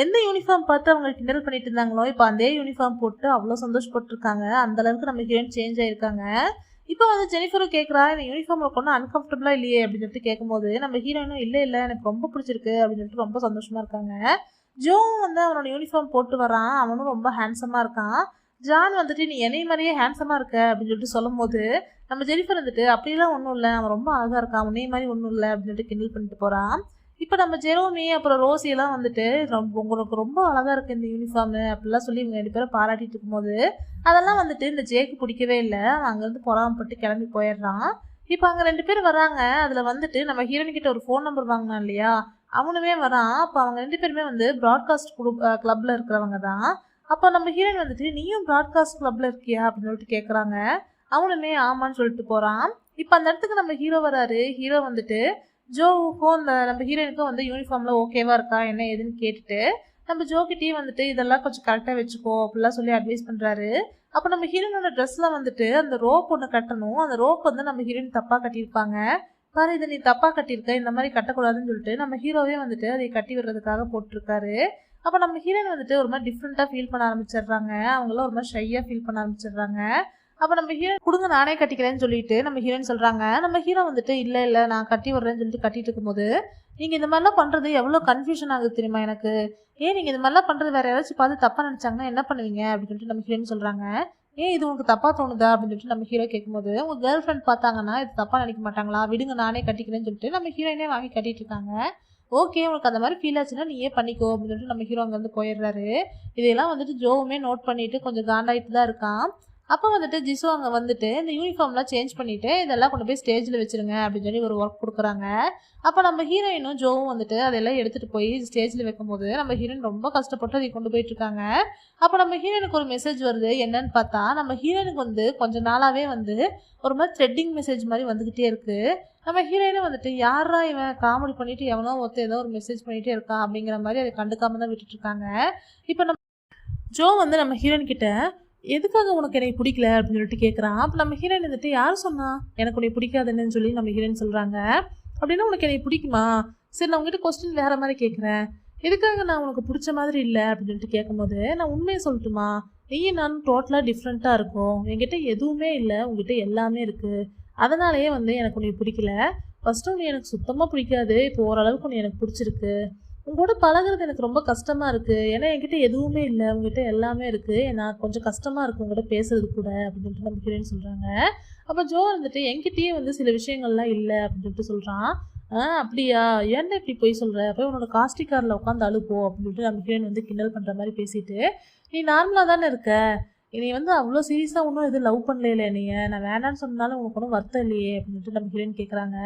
எந்த யூனிஃபார்ம் பார்த்து அவங்க கிண்டல் பண்ணிட்டு இருந்தாங்களோ இப்போ அதே யூனிஃபார்ம் போட்டு அவ்வளோ சந்தோஷப்பட்டுருக்காங்க. அந்த அளவுக்கு நம்ம ஹீரோயின் சேஞ்ச் ஆயிருக்காங்க. இப்போ வந்து ஜெனிஃபரும் கேட்குறா, இந்த யூனிஃபார்மில் கொண்டு அன்கம்ஃபர்டபுளாக இல்லையே அப்படின்னு சொல்லிட்டு கேட்கும்போது நம்ம ஹீரோயினும் இல்லை எனக்கு ரொம்ப பிடிச்சிருக்கு அப்படின்னு சொல்லிட்டு ரொம்ப சந்தோஷமா இருக்காங்க. ஜோவும் வந்து அவனோட யூனிஃபார்ம் போட்டு வரான். அவனும் ரொம்ப ஹேண்ட்ஸமாக இருக்கான். ஜான் வந்துட்டு நீ என்னை மாதிரியே ஹேண்ட்ஸமாக இருக்க அப்படின்னு சொல்லிட்டு சொல்லும் போது நம்ம ஜெனிஃபர் வந்துட்டு அப்படிலாம் ஒன்றும் இல்லை, அவன் ரொம்ப அழகாக இருக்கான், உன்னை மாதிரி ஒன்றும் இல்லை அப்படின்னு சொல்லிட்டு கிண்டல் பண்ணிட்டு போகிறான். இப்போ நம்ம ஜெரோமி அப்புறம் ரோசி எல்லாம் வந்துட்டு உங்களுக்கு ரொம்ப அழகாக இருக்குது இந்த யூனிஃபார்மு அப்படிலாம் சொல்லி இவங்க 2 பேரும் பாராட்டிட்டு இருக்கும்போது அதெல்லாம் வந்துட்டு இந்த ஜேக்கு பிடிக்கவே இல்லை. அவன் அங்கேருந்து பொறாமப்பட்டு கிளம்பி போயிடுறான். இப்போ அங்கே 2 பேர் வராங்க. அதில் வந்துட்டு நம்ம ஹீரோயின் கிட்ட ஒரு ஃபோன் நம்பர் வாங்கினான் இல்லையா, அவனுமே வரான். அப்போ அவங்க 2 பேருமே வந்து ப்ராட்காஸ்ட் கிளப்ல இருக்கிறவங்க தான். அப்போ நம்ம ஹீரோயின் வந்துட்டு நீயும் ப்ராட்காஸ்ட் கிளப்ல இருக்கியா அப்படின்னு சொல்லிட்டு கேட்குறாங்க. அவனுமே ஆமான்னு சொல்லிட்டு போகிறான். இப்போ அந்த இடத்துக்கு நம்ம ஹீரோ வராரு. ஹீரோ வந்துட்டு ஜோவுக்கும் நம்ம ஹீரோயினுக்கும் வந்து யூனிஃபார்ம்ல ஓகேவா இருக்கா என்ன ஏதுன்னு கேட்டுட்டு நம்ம ஜோக்கிட்டையும் வந்துட்டு இதெல்லாம் கொஞ்சம் கரெக்டாக வச்சுக்கோ அப்படிலாம் சொல்லி அட்வைஸ் பண்ணுறாரு. அப்போ நம்ம ஹீரோயினோட ட்ரெஸ்லாம் வந்துட்டு அந்த ரோப் ஒன்று கட்டணும். அந்த ரோப் வந்து நம்ம ஹீரோயின் தப்பாக கட்டியிருப்பாங்க. பாரு இதை நீ தப்பாக கட்டியிருக்க, இந்த மாதிரி கட்டக்கூடாதுன்னு சொல்லிட்டு நம்ம ஹீரோவே வந்துட்டு அதை கட்டி விடுறதுக்காக போட்டிருக்காரு. அப்போ நம்ம ஹீரோயின் வந்துட்டு ஒரு மாதிரி டிஃப்ரெண்ட்டாக ஃபீல் பண்ண ஆரம்பிச்சிடுறாங்க. அவங்களாம் ஒரு மாதிரி ஷையாக ஃபீல் பண்ண ஆரம்பிச்சிடுறாங்க. அப்போ நம்ம ஹீரோயின் கொடுங்க நானே கட்டிக்கிறேன்னு சொல்லிட்டு நம்ம ஹீரோயின் சொல்கிறாங்க. நம்ம ஹீரோ வந்துட்டு இல்லை இல்லை நான் கட்டி விடுறேன்னு சொல்லிட்டு கட்டிட்டு இருக்கும்போது நீங்கள் இந்த மாதிரிலாம் பண்ணுறது எவ்வளோ கன்ஃபியூஷன் ஆகுது தெரியுமா எனக்கு, ஏன் நீங்கள் இந்த மாதிரிலாம் பண்ணுறது வேறு யாராச்சும் பார்த்து தப்பாக நினச்சாங்கன்னா என்ன பண்ணுவீங்க அப்படின்னு சொல்லிட்டு நம்ம ஹீரோயின் சொல்கிறாங்க. ஏன் இது உங்களுக்கு தப்பாக தோணுதா அப்படின்னு சொல்லிட்டு நம்ம ஹீரோ கேட்கும்போது உங்கள் கேர்ள் ஃப்ரெண்ட் பார்த்தாங்கன்னா இது தப்பாக நினைக்க மாட்டாங்களா, விடுங்க நானே கட்டிக்கிறேன்னு சொல்லிட்டு நம்ம ஹீரோயினே வாங்கி கட்டிட்டு இருக்காங்க. ஓகே உனக்கு அந்த மாதிரி ஃபீல் ஆச்சுன்னா நீயே பண்ணிக்கோ அப்படின்னு சொல்லிட்டு நம்ம ஹீரோ அங்கேருந்து போயிடுறாரு. இதையெல்லாம் வந்துட்டு ஜோவுமே நோட் பண்ணிட்டு கொஞ்சம் காண்டாயிட்டு தான் இருக்கான். அப்போ வந்துட்டு ஜிசு அங்கே வந்துட்டு இந்த யூனிஃபார்ம்லாம் சேஞ்ச் பண்ணிவிட்டு இதெல்லாம் கொண்டு போய் ஸ்டேஜில் வச்சுருங்க அப்படின்னு சொல்லி ஒரு ஒர்க் கொடுக்குறாங்க. அப்போ நம்ம ஹீரோயினும் ஜோவும் வந்துட்டு அதெல்லாம் எடுத்துகிட்டு போய் ஸ்டேஜில் வைக்கும்போது நம்ம ஹீரோயின் ரொம்ப கஷ்டப்பட்டு அதை கொண்டு போயிட்டுருக்காங்க. அப்போ நம்ம ஹீரோயினுக்கு ஒரு மெசேஜ் வருது. என்னன்னு பார்த்தா நம்ம ஹீரோயினுக்கு வந்து கொஞ்சம் நாளாகவே வந்து ஒரு மாதிரி த்ரெட்டிங் மெசேஜ் மாதிரி வந்துக்கிட்டே இருக்குது. நம்ம ஹீரோயினும் வந்துட்டு யாரா இவன் காமெடி பண்ணிட்டு எவனோ ஏதோ ஒரு மெசேஜ் பண்ணிகிட்டே இருக்கான் அப்படிங்கிற மாதிரி அதை கண்டுக்காம தான் விட்டுட்ருக்காங்க. இப்போ நம்ம ஜோ வந்து நம்ம ஹீரோயின் கிட்ட எதுக்காக உனக்கு எனக்கு பிடிக்கல அப்படின்னு சொல்லிட்டு கேட்குறான். அப்போ நம்ம ஹீரோயின் வந்துட்டு யார் சொன்னா எனக்கு உனக்கு பிடிக்காதுன்னு சொல்லி நம்ம ஹீரோயின் சொல்கிறாங்க. அப்படின்னா உனக்கு எனக்கு பிடிக்குமா, சரி நான் உங்ககிட்ட கொஸ்டின் வேறு மாதிரி கேட்குறேன், எதுக்காக நான் உனக்கு பிடிச்ச மாதிரி இல்லை அப்படின்னு சொல்லிட்டு கேட்கும்போது நான் உண்மையை சொல்லட்டுமா, நீயும் நானும் டோட்டலாக டிஃப்ரெண்ட்டாக இருக்கும், என்கிட்ட எதுவுமே இல்லை உங்ககிட்ட எல்லாமே இருக்குது, அதனாலேயே வந்து எனக்கு உன்னை பிடிக்கல, ஃபஸ்ட்டு உன்னை எனக்கு சுத்தமாக பிடிக்காது, இப்போ ஓரளவுக்கு உன்னை எனக்கு பிடிச்சிருக்கு, உங்களோட பழகிறது எனக்கு ரொம்ப கஷ்டமாக இருக்குது, ஏன்னா என்கிட்ட எதுவுமே இல்லை உங்ககிட்ட எல்லாமே இருக்குது, நான் கொஞ்சம் கஷ்டமாக இருக்குது உங்கள்கிட்ட பேசுறது கூட அப்படின்னு சொல்லிட்டு நம்ம ஹீரோயின் சொல்கிறாங்க. அப்போ ஜோ வந்துட்டு என்கிட்டயே வந்து சில விஷயங்கள்லாம் இல்லை அப்படின்னு சொல்லிட்டு சொல்கிறான். அப்படியா, ஏன்டா இப்படி போய் சொல்கிற, அப்போ உன்னோட காஸ்டிக் காரில் உட்காந்து அழுப்போ அப்படின்னு சொல்லிட்டு நம்ம ஹீரோயின் வந்து கிண்டல் பண்ணுற மாதிரி பேசிட்டு, நீ நார்மலாக தானே இருக்க, நீ வந்து அவ்வளோ சீரியஸாக ஒன்றும் எதுவும் லவ் பண்ணல நீ, நான் வேணான்னு சொன்னாலும் உனக்கு ஒன்றும் வருத்தம் இல்லையே அப்படின்னு சொல்லிட்டு நம்ம ஹீரோயின் கேட்குறாங்க.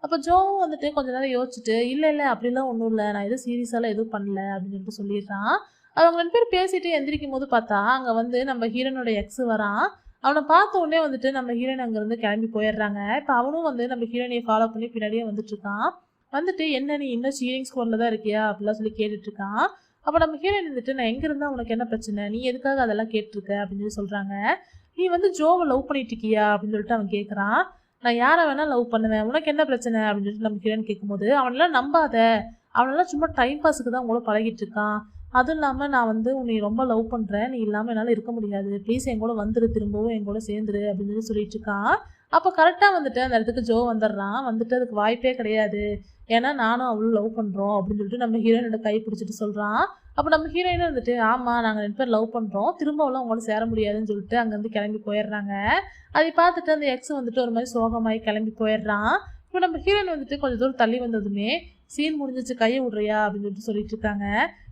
அப்போ ஜோவும் வந்துட்டு கொஞ்ச நேரம் யோசிச்சுட்டு இல்லை இல்லை அப்படிலாம் ஒன்றும் இல்லை, நான் எதுவும் சீரியஸாலாம் எதுவும் பண்ணல அப்படின்னு சொல்லிட்டு சொல்லிடுறான். அவங்க 2 பேர் பேசிட்டு எந்திரிக்கும் போது பார்த்தா அங்கே வந்து நம்ம ஹீரோனோட எக்ஸ் வரான். அவனை பார்த்த உடனே வந்துட்டு நம்ம ஹீரோயின் அங்கேருந்து கிளம்பி போயிடுறாங்க. இப்போ அவனும் வந்து நம்ம ஹீரோயினை ஃபாலோ பண்ணி பின்னாடியே வந்துட்டு இருக்கான். வந்துட்டு என்ன நீ இன்னும் சீரிங் ஸ்கோரில் தான் இருக்கியா அப்படிலாம் சொல்லி கேட்டுட்டு இருக்கான். அப்போ நம்ம ஹீரோயின் வந்துட்டு நான் எங்கே இருந்தால் உனக்கு என்ன பிரச்சனை, நீ எதுக்காக அதெல்லாம் கேட்டிருக்க அப்படின்னு சொல்லி சொல்கிறாங்க. நீ வந்து ஜோவை லவ் பண்ணிட்டு இருக்கியா அப்படின்னு சொல்லிட்டு அவன் கேட்குறான். நான் யாரை வேணால் லவ் பண்ணுவேன், உனக்கு என்ன பிரச்சனை அப்படின்னு சொல்லிட்டு நம்ம ஹீரோயின் கேட்கும்போது அவனெல்லாம் நம்பாத, அவனெல்லாம் சும்மா டைம் பாஸுக்கு தான் உங்களோட பழகிட்டு இருக்கான், அதுவும் இல்லாமல் நான் வந்து உன்னை ரொம்ப லவ் பண்ணுறேன், நீ இல்லாமல் என்னால் இருக்க முடியாது, ப்ளீஸ் என் கூட வந்துரு, திரும்பவும் என் கூட சேர்ந்துரு அப்படின்னு சொல்லி சொல்லிட்டு இருக்கான். அப்போ கரெக்டாக வந்துட்டு அந்த இடத்துக்கு ஜோ வந்துடுறான். வந்துட்டு அதுக்கு வாய்ப்பே கிடையாது, ஏன்னா நானும் அவ்வளோ லவ் பண்ணுறோம் அப்படின்னு சொல்லிட்டு நம்ம ஹீரோயினோட கை பிடிச்சிட்டு சொல்கிறான். அப்போ நம்ம ஹீரோயினும் வந்துட்டு ஆமாம் நாங்கள் 2 பேர் லவ் பண்ணுறோம், திரும்பவும் உங்களோட சேர முடியாதுன்னு சொல்லிட்டு அங்கேருந்து கிளம்பி போயிடுறாங்க. அதை பார்த்துட்டு அந்த எக்ஸ் வந்துட்டு ஒரு மாதிரி சோகமாகி கிளம்பி போயிடுறான். இப்போ நம்ம ஹீரோயின் வந்துட்டு கொஞ்சம் தூரம் தள்ளி வந்ததுமே சீன் முடிஞ்சிச்சு கையை விட்றியா அப்படின்னு சொல்லிட்டு இருக்காங்க.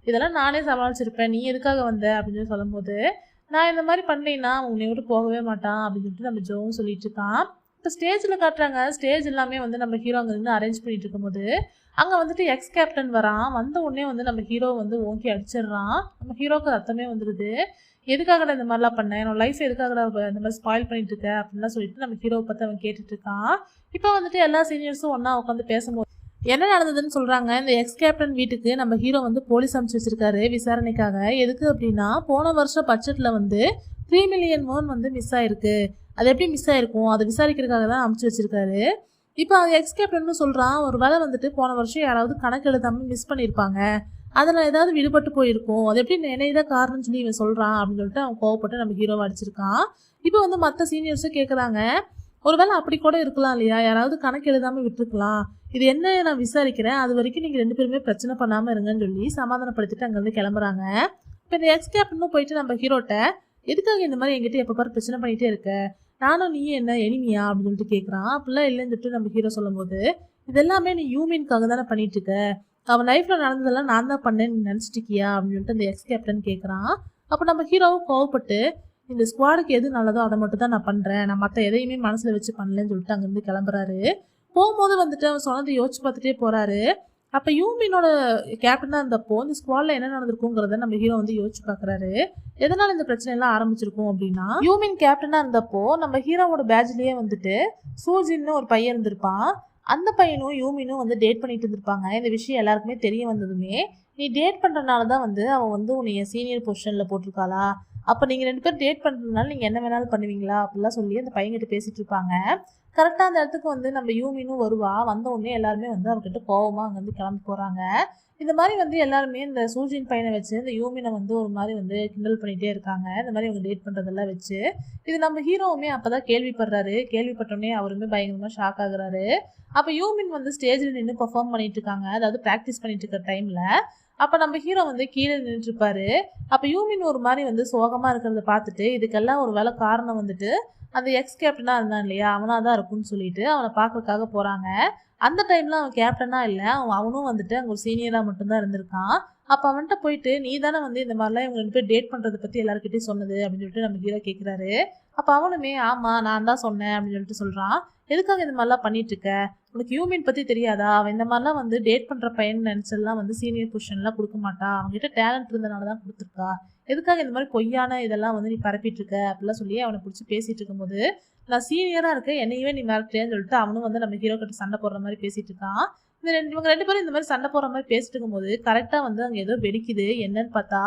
இதெல்லாம் நானே சமாளிச்சிருப்பேன், நீ எதுக்காக வந்த அப்படின்னு சொல்லி சொல்லும்போது நான் இந்த மாதிரி பண்ணேன்னா உன்னை விட்டு போகவே மாட்டான் அப்படின்னு சொல்லிட்டு நம்ம ஜோவும் சொல்லிட்டு இருக்கான். இப்போ ஸ்டேஜில் காட்டுறாங்க. ஸ்டேஜ் எல்லாமே வந்து நம்ம ஹீரோ அங்கே இருந்து அரேஞ்ச் பண்ணிட்டு இருக்கும்போது அங்கே வந்துட்டு எக்ஸ் கேப்டன் வரான். வந்த உடனே வந்து நம்ம ஹீரோ வந்து ஓங்கி அடிச்சிடுறான். நம்ம ஹீரோக்கு ரத்தமே வந்துடுது. எதுக்காகடா இந்த மாதிரிலாம் பண்ணேன், என்னோட லைஃப் எதுக்காகடா இந்த மாதிரி ஸ்பாயில் பண்ணிட்டு இருக்க அப்படின்லாம் சொல்லிட்டு நம்ம ஹீரோவை பார்த்து அவன் கேட்டுட்டு இருக்கான். இப்போ வந்துட்டு எல்லா சீனியர்ஸும் ஒன்றா உட்காந்து பேசும்போது என்ன நடந்ததுன்னு சொல்கிறாங்க. இந்த எக்ஸ் கேப்டன் வீட்டுக்கு நம்ம ஹீரோ வந்து போலீஸ் அனுப்பிச்சு வச்சிருக்காரு விசாரணைக்காக. எதுக்கு அப்படின்னா போன வருஷம் பட்ஜெட்டில் வந்து 3 மில்லியன் won வந்து மிஸ் ஆயிருக்கு, அது எப்படி மிஸ் ஆயிருக்கும் அதை விசாரிக்கிறதுக்காக தான் அனுப்பிச்சு வச்சிருக்காரு. இப்போ அது எக்ஸ் கேப்டன்னு சொல்கிறான், ஒரு வேளை வந்துட்டு போன வருஷம் யாராவது கணக்கு எழுதாமல் மிஸ் பண்ணியிருப்பாங்க, அதில் ஏதாவது விடுபட்டு போயிருக்கும், அது எப்படி நினைதான் காரணம்னு சொல்லி இவன் சொல்கிறான் அப்படின்னு சொல்லிட்டு அவன் கோவப்பட்டு நம்ம ஹீரோவை அடிச்சிருக்கான். இப்போ வந்து மற்ற சீனியர்ஸும் கேட்குறாங்க, ஒருவேளை அப்படி கூட இருக்கலாம் இல்லையா, யாராவது கணக்கு எழுதாமல் விட்டுருக்கலாம், இது என்ன நான் விசாரிக்கிறேன், அது வரைக்கும் நீங்கள் 2 பேருமே பிரச்சனை பண்ணாமல் இருங்கன்னு சொல்லி சமாதானப்படுத்திட்டு அங்கேருந்து கிளம்புறாங்க. இப்போ இந்த எக்ஸ் கேப்டனும் போயிட்டு நம்ம ஹீரோட்ட எதுக்காக இந்த மாதிரி என்கிட்ட எப்போ பாரு பிரச்சனை பண்ணிகிட்டே இருக்க, நானும் நீ என்ன எனிமியா அப்படின்னு சொல்லிட்டு கேட்குறான். அப்படிலாம் இல்லைன்னு சொல்லிட்டு நம்ம ஹீரோ சொல்லும்போது, இதெல்லாமே நீ யூமின்காக தானே பண்ணிட்டு இருக்க, அவன் லைஃப்பில் நடந்ததெல்லாம் நான் தான் பண்ணேன்னு நினச்சிட்டு இருக்கியா அப்படின்னு சொல்லிட்டு அந்த எக்ஸ் கேப்டன் கேட்குறான். அப்போ நம்ம ஹீரோவும் கோவப்பட்டு, இந்த ஸ்குவாடுக்கு எது நல்லதோ அதை மட்டும் தான் நான் பண்ணுறேன், நான் மற்ற எதையுமே மனசில் வச்சு பண்ணலன்னு சொல்லிட்டு அங்கேருந்து கிளம்புறாரு. போகும்போது வந்துட்டு அவன் சொன்னதை யோசிச்சு பார்த்துட்டே போகிறாரு. அப்போ யூமினோட கேப்டனாக இருந்தப்போ இந்த ஸ்குவாடில் என்ன நடந்திருக்குங்கிறத நம்ம ஹீரோ வந்து யோசிச்சு பார்க்குறாரு. எதனால் இந்த பிரச்சனை எல்லாம் ஆரம்பிச்சிருக்கும் அப்படின்னா, யூமின் கேப்டனாக இருந்தப்போ நம்ம ஹீரோவோட பேட்ச்லேயே வந்துட்டு சூஜின்னு ஒரு பையன் இருந்திருப்பான். அந்த பையனும் யூமினும் வந்து டேட் பண்ணிட்டு இருந்திருப்பாங்க. இந்த விஷயம் எல்லாருக்குமே தெரிய வந்ததுமே, நீ டேட் பண்ணுறனால தான் வந்து அவன் வந்து உன்னைய சீனியர் பொசிஷனில் போட்டிருக்காளா, அப்போ நீங்கள் 2 பேரும் டேட் பண்ணுறதுனால நீங்கள் என்ன வேணாலும் பண்ணுவீங்களா அப்படிலாம் சொல்லி அந்த பையன்கிட்ட பேசிகிட்டு இருப்பாங்க. கரெக்டாக அந்த இடத்துக்கு வந்து நம்ம யூமினும் வருவா. வந்த உடனே எல்லாருமே வந்து அவர்கிட்ட கோவமாக அங்கேருந்து கிளம்பி போகிறாங்க. இந்த மாதிரி வந்து எல்லாருமே இந்த சூஜின் பையனை வச்சு இந்த யூமினை வந்து ஒரு மாதிரி வந்து கிண்டல் பண்ணிகிட்டே இருக்காங்க, இந்த மாதிரி அவங்க டேட் பண்ணுறதெல்லாம் வச்சு. இது நம்ம ஹீரோவுமே அப்போ தான் கேள்விப்படுறாரு. கேள்விப்பட்டோடனே அவருமே பயங்கரமாக ஷாக் ஆகுறாரு. அப்போ யூமின் வந்து ஸ்டேஜில் நின்று பர்ஃபார்ம் பண்ணிட்டு இருக்காங்க, அதாவது ப்ராக்டிஸ் பண்ணிட்டு இருக்க டைமில். அப்போ நம்ம ஹீரோ வந்து கீழே நின்றுட்டுருப்பாரு. அப்போ யூமின் ஒரு மாதிரி வந்து சோகமாக இருக்கிறத பார்த்துட்டு, இதுக்கெல்லாம் ஒரு வேலை காரணம் வந்துட்டு அந்த எக்ஸ் கேப்டனாக இருந்தான் இல்லையா, அவனாக தான் இருக்கும்னு சொல்லிட்டு அவனை பார்க்கறதுக்காக போகிறாங்க. அந்த டைமில் அவன் கேப்டனாக இல்லை, அவனும் வந்துட்டு அங்கே ஒரு சீனியராக மட்டும்தான் இருந்திருக்கான். அப்போ அவன்கிட்ட போயிட்டு, நீ தானே வந்து இந்த மாதிரிலாம் இவங்க 2 பேர் டேட் பண்ணுறதை பற்றி எல்லாருக்கிட்டையும் சொன்னது அப்படின்னு சொல்லிட்டு நம்ம ஹீரோ கேட்குறாரு. அப்போ அவனுமே ஆமாம் நான் தான் சொன்னேன் அப்படின்னு சொல்லிட்டு சொல்கிறான். எதுக்காக இந்த மாதிரிலாம் பண்ணிட்டு இருக்க, உனக்கு யூமின் பற்றி தெரியாதா, அவன் இந்த மாதிரிலாம் வந்து டேட் பண்ணுற பையன் நினச்செல்லாம் வந்து சீனியர் பொசிஷன்லாம் கொடுக்க மாட்டா, அவங்ககிட்ட டேலண்ட் இருந்தனால தான் கொடுத்துருக்கா, எதுக்காக இந்த மாதிரி பொய்யான இதெல்லாம் வந்து நீ பரப்பிட்டு இருக்க அப்படிலாம் சொல்லி அவனை பிடிச்சி பேசிட்டு இருக்கும்போது, நான் சீனியராக இருக்கேன் என்னையவே நீ மிரட்டேன்னு சொல்லிட்டு அவனும் வந்து நம்ம ஹீரோ கிட்ட சண்டை போடுற மாதிரி பேசிட்டு இருக்கான். இவங்க 2 பேரும் இந்த மாதிரி சண்டை போடுற மாதிரி பேசிட்டு இருக்கும்போது கரெக்டாக வந்து அங்கே ஏதோ வெடிக்குது. என்னன்னு பார்த்தா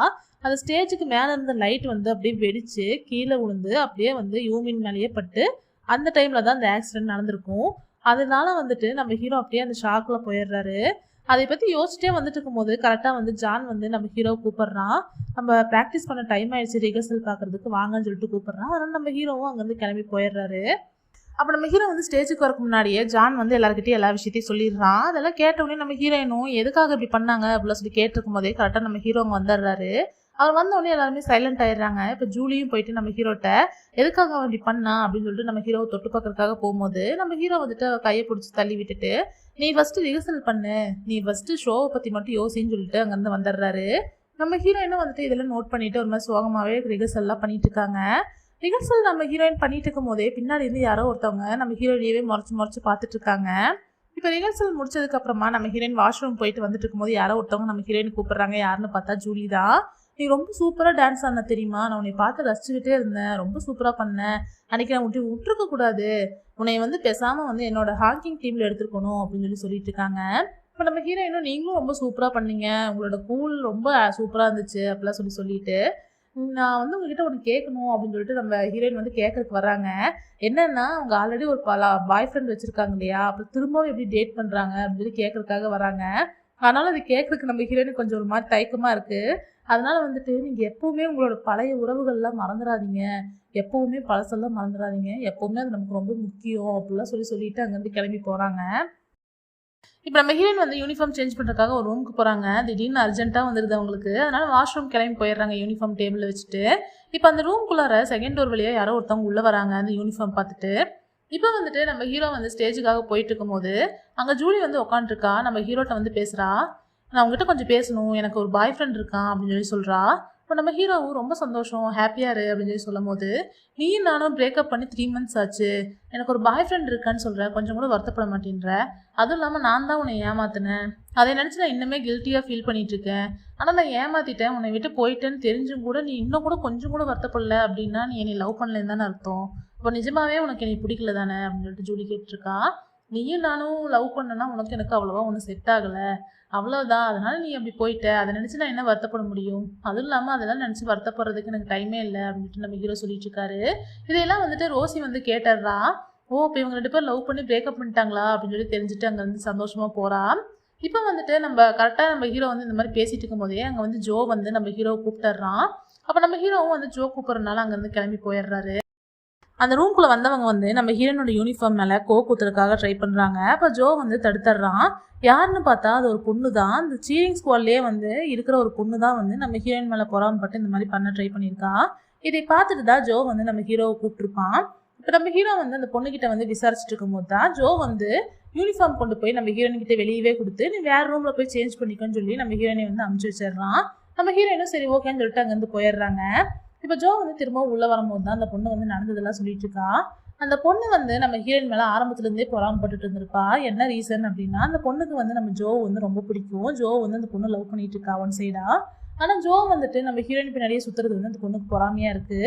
அந்த ஸ்டேஜுக்கு மேலே இருந்த லைட் வந்து அப்படியே வெடிச்சு கீழே விழுந்து அப்படியே வந்து யூமின் மேலேயே பட்டு, அந்த டைமில் தான் அந்த ஆக்சிடென்ட் நடந்திருக்கும். அதனால வந்துட்டு நம்ம ஹீரோ அப்படியே அந்த ஷாக்கில் போயிடுறாரு. அதை பற்றி யோசிச்சிட்டே வந்துட்டு இருக்கும்போது கரெக்டாக வந்து ஜான் வந்து நம்ம ஹீரோ கூப்பிட்றான். நம்ம ப்ராக்டிஸ் பண்ண டைம் ஆயிடுச்சு, ரிஹர்சல் பார்க்குறதுக்கு வாங்கன்னு சொல்லிட்டு கூப்பிட்றான். அதனால் நம்ம ஹீரோவும் அங்கேருந்து கிளம்பி போயிடுறாரு. அப்போ நம்ம ஹீரோ வந்து ஸ்டேஜுக்கு வரக்கு முன்னாடியே ஜான் வந்து எல்லாருக்கிட்டையும் எல்லா விஷயத்தையும் சொல்லிடுறான். அதெல்லாம் கேட்டவுடனே நம்ம ஹீரோயினும் எதுக்காக இப்படி பண்ணாங்க அப்படிலாம் சொல்லி கேட்டிருக்கும் போதே கரெக்டாக நம்ம ஹீரோ அங்கே வந்துடுறாரு. அவர் வந்தோடனே எல்லாருமே சைலண்ட் ஆயிடுறாங்க. இப்போ ஜூலியும் போயிட்டு நம்ம ஹீரோட்ட எதுக்காக அவன் இப்படி பண்ணா அப்படின்னு சொல்லிட்டு நம்ம ஹீரோவை தொட்டு பார்க்கறதுக்காக போகும்போது நம்ம ஹீரோ வந்துட்டு கையை பிடிச்சி தள்ளி விட்டுட்டு, நீ ஃபஸ்ட்டு ரிஹர்சல் பண்ணு, நீ ஃபஸ்ட்டு ஷோவை பற்றி மட்டும் யோசின்னு சொல்லிட்டு அங்கேருந்து வந்துடுறாரு. நம்ம ஹீரோயினும் வந்துட்டு இதெல்லாம் நோட் பண்ணிட்டு ஒரு மாதிரி சோகமாகவே ரிஹர்சல்லாம் பண்ணிட்டு இருக்காங்க. ரிஹர்சல் நம்ம ஹீரோயின் பண்ணிட்டு இருக்கும் போதே பின்னாடி இருந்து யாரோ ஒருத்தவங்க நம்ம ஹீரோயினையவே முறைச்சு பார்த்துட்டு இருக்காங்க. இப்போ ரிஹர்சல் முடிச்சதுக்கு அப்புறமா நம்ம ஹீரோயின் வாஷ்ரூம் போயிட்டு வந்துட்டு இருக்கும்போது யாரோ ஒருத்தவங்க நம்ம ஹீரோயின் கூப்பிடுறாங்க. யாருன்னு பார்த்தா ஜூலி தான். நீ ரொம்ப சூப்பராக டான்ஸ் ஆன தெரியுமா, நான் உன்னை பார்த்து ரசிச்சுக்கிட்டே இருந்தேன், ரொம்ப சூப்பராக பண்ணேன், அன்றைக்கி நான் விட்டுருக்க கூடாது, உன்னை வந்து பேசாமல் வந்து என்னோட ஹாக்கிங் டீமில் எடுத்துருக்கணும் அப்படின்னு சொல்லிட்டு இருக்காங்க. இப்போ நம்ம ஹீரோயினும் நீங்களும் ரொம்ப சூப்பராக பண்ணீங்க, உங்களோட கூல் ரொம்ப சூப்பராக இருந்துச்சு அப்படிலாம் சொல்லிட்டு நான் வந்து உங்ககிட்ட ஒன்று கேட்கணும் அப்படின்னு சொல்லிட்டு நம்ம ஹீரோயின் வந்து கேட்கறதுக்கு வராங்க. என்னன்னா அவங்க ஆல்ரெடி ஒரு பாய் ஃப்ரெண்ட் வச்சுருக்காங்க இல்லையா, அப்புறம் திரும்பவும் எப்படி டேட் பண்ணுறாங்க அப்படின்னு சொல்லி கேட்கறதுக்காக வராங்க. அதனால அது கேட்கறதுக்கு நம்ம ஹீரோயினுக்கு கொஞ்சம் ஒரு மாதிரி தயக்கமாக இருக்குது. அதனால வந்துட்டு நீங்கள் எப்போவுமே உங்களோட பழைய உறவுகள்லாம் மறந்துடாதீங்க, எப்போவுமே பழசெல்லாம் மறந்துடாதீங்க, எப்போவுமே அது நமக்கு ரொம்ப முக்கியம் அப்படிலாம் சொல்லிட்டு அங்கேருந்து கிளம்பி போகிறாங்க. இப்போ நம்ம ஹீரோயின் வந்து யூனிஃபார்ம் சேஞ்ச் பண்ணுறதுக்காக ஒரு ரூமுக்கு போகிறாங்க. திடீர்னு அர்ஜென்ட்டாக வந்துடுது அவங்களுக்கு. அதனால் வாஷ்ரூம் கிளம்பி போயிடுறாங்க யூனிஃபார்ம் டேபிளில் வச்சுட்டு. இப்போ அந்த ரூம்குள்ளார செகண்ட் டோர் வழியாக யாரோ ஒருத்தவங்க உள்ளே வராங்க அந்த யூனிஃபார்ம் பார்த்துட்டு. இப்போ வந்துட்டு நம்ம ஹீரோ வந்து ஸ்டேஜுக்காக போயிட்டு இருக்கும்போது அங்கே ஜூலி வந்து உட்காந்துருக்கா. நம்ம ஹீரோட்ட வந்து பேசுகிறா, நான் உங்ககிட்ட கொஞ்சம் பேசணும், எனக்கு ஒரு பாய் ஃப்ரெண்ட் இருக்கான் அப்படின்னு சொல்கிறா. இப்போ நம்ம ஹீரோவும் ரொம்ப சந்தோஷம், ஹாப்பியாக இரு அப்படின்னு சொல்லும் போது, நீயும் நானும் பிரேக்கப் பண்ணி 3 months ஆச்சு, எனக்கு ஒரு பாய் ஃப்ரெண்ட் இருக்கான்னு சொல்கிற, கொஞ்சம் கூட வருத்தப்பட மாட்டேன்ற, அதுவும் இல்லாமல் நான் தான் உன்னை ஏமாத்தினேன், அதை நினச்சி நான் இன்னுமே கில்ட்டியாக ஃபீல் பண்ணிட்டு இருக்கேன், ஆனால் நான் ஏமாத்திட்டேன், உன்னை விட்டு போயிட்டேன்னு தெரிஞ்சும் கூட நீ இன்னும் கூட கொஞ்சம் கூட வருத்தப்படல அப்படின்னா நீ என்னை லவ் பண்ணலன்னு தானே அர்த்தம், இப்போ நிஜமாவே உனக்கு என்னை பிடிக்கல தானே அப்படின்னு சொல்லிட்டு ஜூலி கேட்டிருக்கா. நீயும் நானும் லவ் பண்ணனா உனக்கு எனக்கு அவ்வளோவா ஒன்றும் செட் ஆகலை, அவ்வளோதான், அதனால நீ அப்படி போயிட்ட, அதை நினச்சி நான் என்ன வருத்தப்பட முடியும், அதுவும் இல்லாமல் அதெல்லாம் நினச்சி வருத்தப்படுறதுக்கு எனக்கு டைமே இல்லை அப்படின்ட்டு நம்ம ஹீரோ சொல்லிட்டு இருக்காரு. இதையெல்லாம் வந்துட்டு ரோசி வந்து கேட்டுடுறா. ஓ இப்போ இவங்க 2 பேர் லவ் பண்ணி பிரேக்கப் பண்ணிட்டாங்களா அப்படின்னு சொல்லி தெரிஞ்சுட்டு அங்கே வந்து சந்தோஷமாக போகிறா. இப்போ வந்துட்டு நம்ம கரெக்டாக நம்ம ஹீரோ வந்து இந்த மாதிரி பேசிட்டு இருக்கும் போதே அங்கே வந்து ஜோ வந்து நம்ம ஹீரோவை கூப்பிட்டுறான். அப்போ நம்ம ஹீரோவும் வந்து ஜோ கூப்பிட்றதுனால அங்கேருந்து கிளம்பி போயிடுறாரு. அந்த ரூம்குள்ளே வந்தவங்க வந்து நம்ம ஹீரோனோட யூனிஃபார்ம் மேலே குத்துறதுக்காக ட்ரை பண்ணுறாங்க. அப்போ ஜோ வந்து தடுத்துடுறான். யாருன்னு பார்த்தா அது ஒரு பொண்ணு தான். அந்த சீரிங் ஸ்குவாட்லேயே வந்து இருக்கிற ஒரு பொண்ணு தான் வந்து நம்ம ஹீரோயின் மேலே பொறாமப்பட்டு இந்த மாதிரி பண்ண ட்ரை பண்ணியிருக்கா. இதை பார்த்துட்டு தான் ஜோ வந்து நம்ம ஹீரோவை கூப்பிட்டுருப்பான். இப்போ நம்ம ஹீரோ வந்து அந்த பொண்ணுக்கிட்ட வந்து விசாரிச்சுட்டு இருக்கும்போது தான் ஜோ வந்து யூனிஃபார்ம் கொண்டு போய் நம்ம ஹீரோயின் கிட்ட வெளியவே கொடுத்து நீ வேற ரூம்ல போய் சேஞ்ச் பண்ணிக்கோன்னு சொல்லி நம்ம ஹீரோயினை வந்து அமுச்சு வச்சிடறான். நம்ம ஹீரோயினும் சரி ஓகேன்னு சொல்லிட்டு அங்கேருந்து போயிடுறாங்க. இப்போ ஜோ வந்து திரும்பவும் உள்ள வரும்போது தான் அந்த பொண்ணு வந்து நடந்ததெல்லாம் சொல்லிட்டு இருக்கா. அந்த பொண்ணு வந்து நம்ம ஹீரோயின் மேலே ஆரம்பத்துலேருந்தே பொறாமப்பட்டுட்டு இருந்திருப்பா. என்ன ரீசன் அப்படின்னா அந்த பொண்ணுக்கு வந்து நம்ம ஜோ வந்து ரொம்ப பிடிக்கும். ஜோ வந்து அந்த பொண்ணு லவ் பண்ணிட்டு இருக்கா ஒன் சைடா. ஆனால் ஜோ வந்துட்டு நம்ம ஹீரோயின் பின்னாடியே சுற்றுறது வந்து அந்த பொண்ணுக்கு பொறாமையா இருக்கு.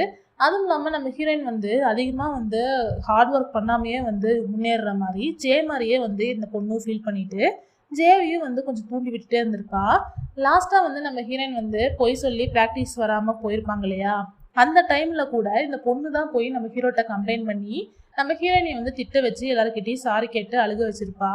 அதுவும் இல்லாமல் நம்ம ஹீரோயின் வந்து அதிகமாக வந்து ஹார்ட் ஒர்க் பண்ணாமையே வந்து முன்னேறுற மாதிரி ஜே மாதிரியே வந்து இந்த பொண்ணு ஃபீல் பண்ணிட்டு ஜேவையும் வந்து கொஞ்சம் தூண்டி விட்டுட்டே இருந்திருப்பா. லாஸ்ட்டாக வந்து நம்ம ஹீரோயின் வந்து பொய் சொல்லி ப்ராக்டிஸ் வராமல் போயிருப்பாங்க இல்லையா, அந்த டைமில் கூட இந்த பொண்ணு தான் போய் நம்ம ஹீரோட்ட கம்ப்ளைண்ட் பண்ணி நம்ம ஹீரோயினை வந்து திட்ட வச்சு எல்லாருக்கிட்டையும் சாரி கேட்டு அழுக வச்சிருப்பா.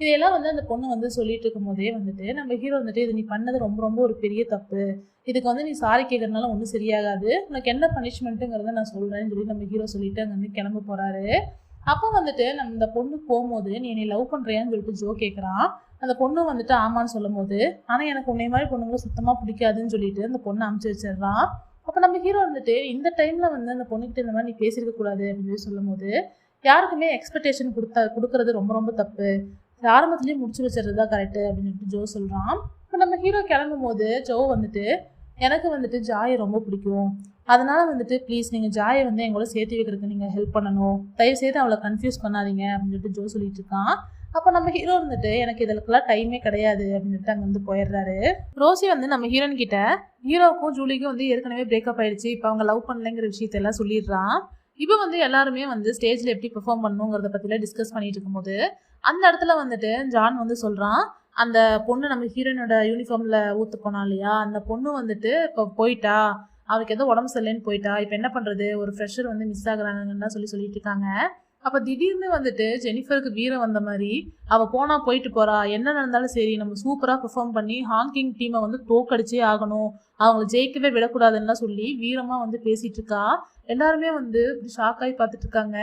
இதையெல்லாம் வந்து அந்த பொண்ணு வந்து சொல்லிட்டு இருக்கும் போதே வந்துட்டு நம்ம ஹீரோ வந்துட்டு இது நீ பண்ணது ரொம்ப ரொம்ப ஒரு பெரிய தப்பு, இதுக்கு வந்து நீ சாரி கேட்கறதுனால ஒன்றும் சரியாகாது, உனக்கு என்ன பனிஷ்மெண்ட்டுங்கிறத நான் சொல்கிறேன்னு சொல்லி நம்ம ஹீரோ சொல்லிட்டு அங்கே வந்து கிளம்ப போகிறாரு. அப்போ வந்துட்டு நம்ம இந்த பொண்ணு போகும்போது நீ என்னை லவ் பண்ணுறியான்னு சொல்லிட்டு ஜோ கேட்குறான். அந்த பொண்ணு வந்துட்டு ஆமான்னு சொல்லும் போது ஆனால் எனக்கு உன்னை மாதிரி பொண்ணுங்களும் சுத்தமாக பிடிக்காதுன்னு சொல்லிட்டு அந்த பொண்ணை அமுச்சு வச்சிடுறான். அப்போ நம்ம ஹீரோ வந்துட்டு இந்த டைமில் வந்து அந்த பொண்ணுக்கிட்ட இந்த மாதிரி நீ பேசியிருக்க கூடாது அப்படின்னு சொல்லி சொல்லும் போது யாருக்குமே எக்ஸ்பெக்டேஷன் கொடுக்கறது ரொம்ப ரொம்ப தப்பு, ஆரம்பத்துலேயே முடிச்சு வச்சிடுறது தான் கரெக்டு அப்படின்னு சொல்லிட்டு ஜோ சொல்கிறான். இப்போ நம்ம ஹீரோ கிளம்பும் போது ஜோ வந்துட்டு எனக்கு வந்துட்டு ஜாயை ரொம்ப பிடிக்கும், அதனால வந்துட்டு ப்ளீஸ் நீங்கள் ஜாயை வந்து எங்களோட சேர்த்து வைக்கிறதுக்கு நீங்கள் ஹெல்ப் பண்ணணும், தயவுசெய்து அவளை கன்ஃபியூஸ் பண்ணாதீங்க அப்படின்னு சொல்லிட்டு ஜோ சொல்லிட்டு இருக்கான். அப்போ நம்ம ஹீரோ வந்துட்டு எனக்கு இதற்கெல்லாம் டைமே கிடையாது அப்படின்னு சொல்லிட்டு அங்கே வந்து போயிடுறாரு. ரோசி வந்து நம்ம ஹீரோயின் கிட்ட ஹீரோவுக்கும் ஜூலிக்கும் வந்து ஏற்கனவே பிரேக்கப் ஆயிடுச்சு, இப்போ அவங்க லவ் பண்ணலைங்கிற விஷயத்தெல்லாம் சொல்லிடுறான். இப்போ வந்து எல்லாருமே வந்து ஸ்டேஜில் எப்படி பெர்ஃபார்ம் பண்ணணுங்கிறத பற்றிலாம் டிஸ்கஸ் பண்ணிட்டு இருக்கும்போது அந்த இடத்துல வந்துட்டு ஜான் வந்து சொல்கிறான், அந்த பொண்ணு நம்ம ஹீரோயினோட யூனிஃபார்மில் ஊற்று போனா இல்லையா, அந்த பொண்ணு வந்துட்டு இப்போ போயிட்டா, அவளுக்கு ஏதோ உடம்பு சரியில்லைன்னு போயிட்டா, இப்போ என்ன பண்ணுறது, ஒரு ஃப்ரெஷர் வந்து மிஸ் ஆகுறாங்கன்னு சொல்லிட்டு இருக்காங்க. அப்போ திடீர்னு வந்துட்டு ஜெனிஃபருக்கு வீரம் வந்த மாதிரி அவள் போனால் போயிட்டு போகிறா, என்ன நடந்தாலும் சரி நம்ம சூப்பராக பெர்ஃபார்ம் பண்ணி ஹாங்கிங் டீமை வந்து தோக்கடிச்சே ஆகணும், அவங்கள ஜெயிக்கவே விடக்கூடாதுன்னா சொல்லி வீரமாக வந்து பேசிகிட்டு இருக்கா. எல்லாருமே வந்து ஷாக்காகி பார்த்துட்டு இருக்காங்க.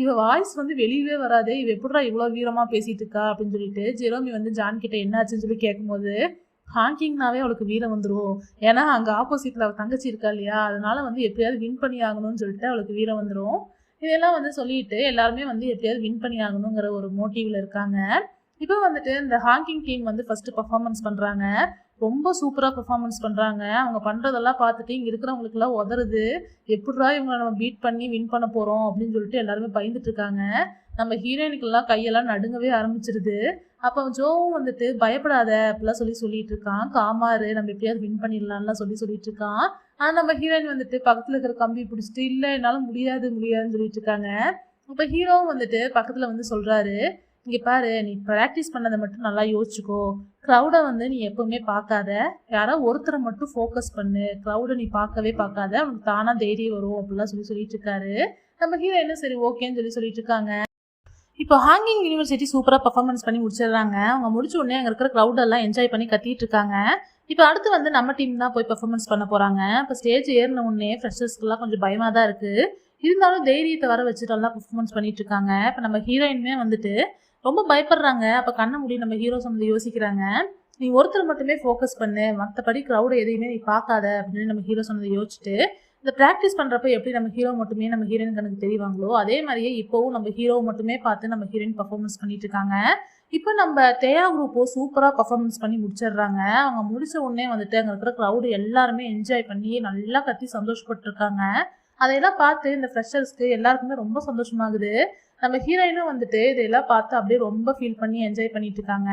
இவ வாய்ஸ் வந்து வெளியவே வராது, இவ எப்படிடா இவ்வளோ வீரமாக பேசிட்டு இருக்கா அப்படின்னு சொல்லிட்டு ஜெரோமி வந்து ஜான் கிட்ட என்ன ஆச்சுன்னு சொல்லி கேட்கும்போது ஹாங்கிங்னாவே அவளுக்கு வீரம் வந்துடும், ஏன்னா அங்கே ஆப்போசிட்டில் அவள் தங்கச்சி இருக்கா இல்லையா, அதனால வந்து எப்படியாவது வின் பண்ணி ஆகணும்னு சொல்லிட்டு அவளுக்கு வீரம் வந்துடும். இதெல்லாம் வந்து சொல்லிட்டு எல்லாருமே வந்து எப்படியாவது வின் பண்ணி ஆகணுங்கிற ஒரு மோட்டிவ்ல இருக்காங்க. இப்போ வந்துட்டு இந்த ஹாங்கிங் டீம் வந்து ஃபர்ஸ்ட் பர்ஃபார்மன்ஸ் பண்ணுறாங்க, ரொம்ப சூப்பராக பெர்ஃபார்மன்ஸ் பண்ணுறாங்க. அவங்க பண்ணுறதெல்லாம் பார்த்துட்டு இங்கே இருக்கிறவங்களுக்குலாம் உதறுது, எப்படிடா இவங்களை நம்ம பீட் பண்ணி வின் பண்ண போகிறோம் அப்படின்னு சொல்லிட்டு எல்லாருமே பயந்துட்டு இருக்காங்க. நம்ம ஹீரோயினுக்கெல்லாம் கையெல்லாம் நடுங்கவே ஆரம்பிச்சிருது. அப்போ ஜோவும் வந்துட்டு பயப்படாத அப்படிலாம் சொல்லிட்டு இருக்கான், காமாரு நம்ம எப்படியாவது வின் பண்ணிடலாம்லாம் சொல்லிட்டு இருக்கான். ஆனால் நம்ம ஹீரோயின் வந்துட்டு பக்கத்தில் இருக்கிற கம்பி பிடிச்சிட்டு இல்லை என்னால் முடியாதுன்னு சொல்லிட்டு இருக்காங்க. இப்போ ஹீரோவும் வந்துட்டு பக்கத்தில் வந்து சொல்கிறாரு, இங்கே பாரு நீ ப்ராக்டிஸ் பண்ணதை மட்டும் நல்லா யோசிச்சுக்கோ, க்ரௌடை வந்து நீ எப்பவுமே பார்க்காத, யாரோ ஒருத்தரை மட்டும் ஃபோக்கஸ் பண்ணு, க்ரௌடை நீ பார்க்காத, அவனுக்கு தானாக தைரியம் வரும் அப்படிலாம் சொல்லிட்டு இருக்காரு. நம்ம ஹீரோயினும் சரி ஓகேன்னு சொல்லிட்டு இருக்காங்க. இப்போ ஹாங்கிங் யூனிவர்சிட்டி சூப்பராக பர்ஃபார்மன்ஸ் பண்ணி முடிச்சிடுறாங்க. அவங்க முடிச்ச உடனே அங்கே இருக்கிற க்ரௌடெல்லாம் என்ஜாய் பண்ணி கத்திட்டு இருக்காங்க. இப்போ அடுத்து வந்து நம்ம டீம் தான் போய் பர்ஃபார்மன்ஸ் பண்ண போகிறாங்க. இப்போ ஸ்டேஜ் ஏறின உடனே ஃப்ரெஷர்ஸ்க்குலாம் கொஞ்சம் பயமாக தான் இருக்குது, இருந்தாலும் தைரியத்தை வர வச்சுட்டு எல்லாம் பர்ஃபார்மன்ஸ் பண்ணிட்டு இருக்காங்க. இப்போ நம்ம ஹீரோயினுமே வந்துட்டு ரொம்ப பயப்படுறாங்க. அப்போ கண்ண முடி நம்ம ஹீரோ சொன்னது யோசிக்கிறாங்க, நீ ஒருத்தர் மட்டுமே ஃபோக்கஸ் பண்ணு, மற்றபடி க்ரௌடை எதையுமே நீ பார்க்காத அப்படின்னு நம்ம ஹீரோ சொன்னதை யோசிச்சுட்டு இந்த ப்ராக்டிஸ் பண்ணுறப்ப எப்படி நம்ம ஹீரோ மட்டுமே நம்ம ஹீரோயின் கணக்கு தெரிவாங்களோ அதே மாதிரியே இப்போவும் நம்ம ஹீரோவை மட்டுமே பார்த்து நம்ம ஹீரோயின் பர்ஃபார்மன்ஸ் பண்ணிட்டு இருக்காங்க. இப்போ நம்ம தேயா குரூப்போ சூப்பராக பர்ஃபார்மன்ஸ் பண்ணி முடிச்சிடுறாங்க. அவங்க முடிச்ச உடனே வந்துட்டு அங்கே இருக்கிற க்ரௌடு எல்லாருமே என்ஜாய் பண்ணி நல்லா கத்தி சந்தோஷப்பட்டுருக்காங்க. அதையெல்லாம் பார்த்து இந்த ஃப்ரெஷர்ஸ்க்கு எல்லாருக்குமே ரொம்ப சந்தோஷமாகுது. நம்ம ஹீரோயினும் வந்துட்டு இதையெல்லாம் பார்த்து அப்படியே ரொம்ப ஃபீல் பண்ணி என்ஜாய் பண்ணிட்டு இருக்காங்க.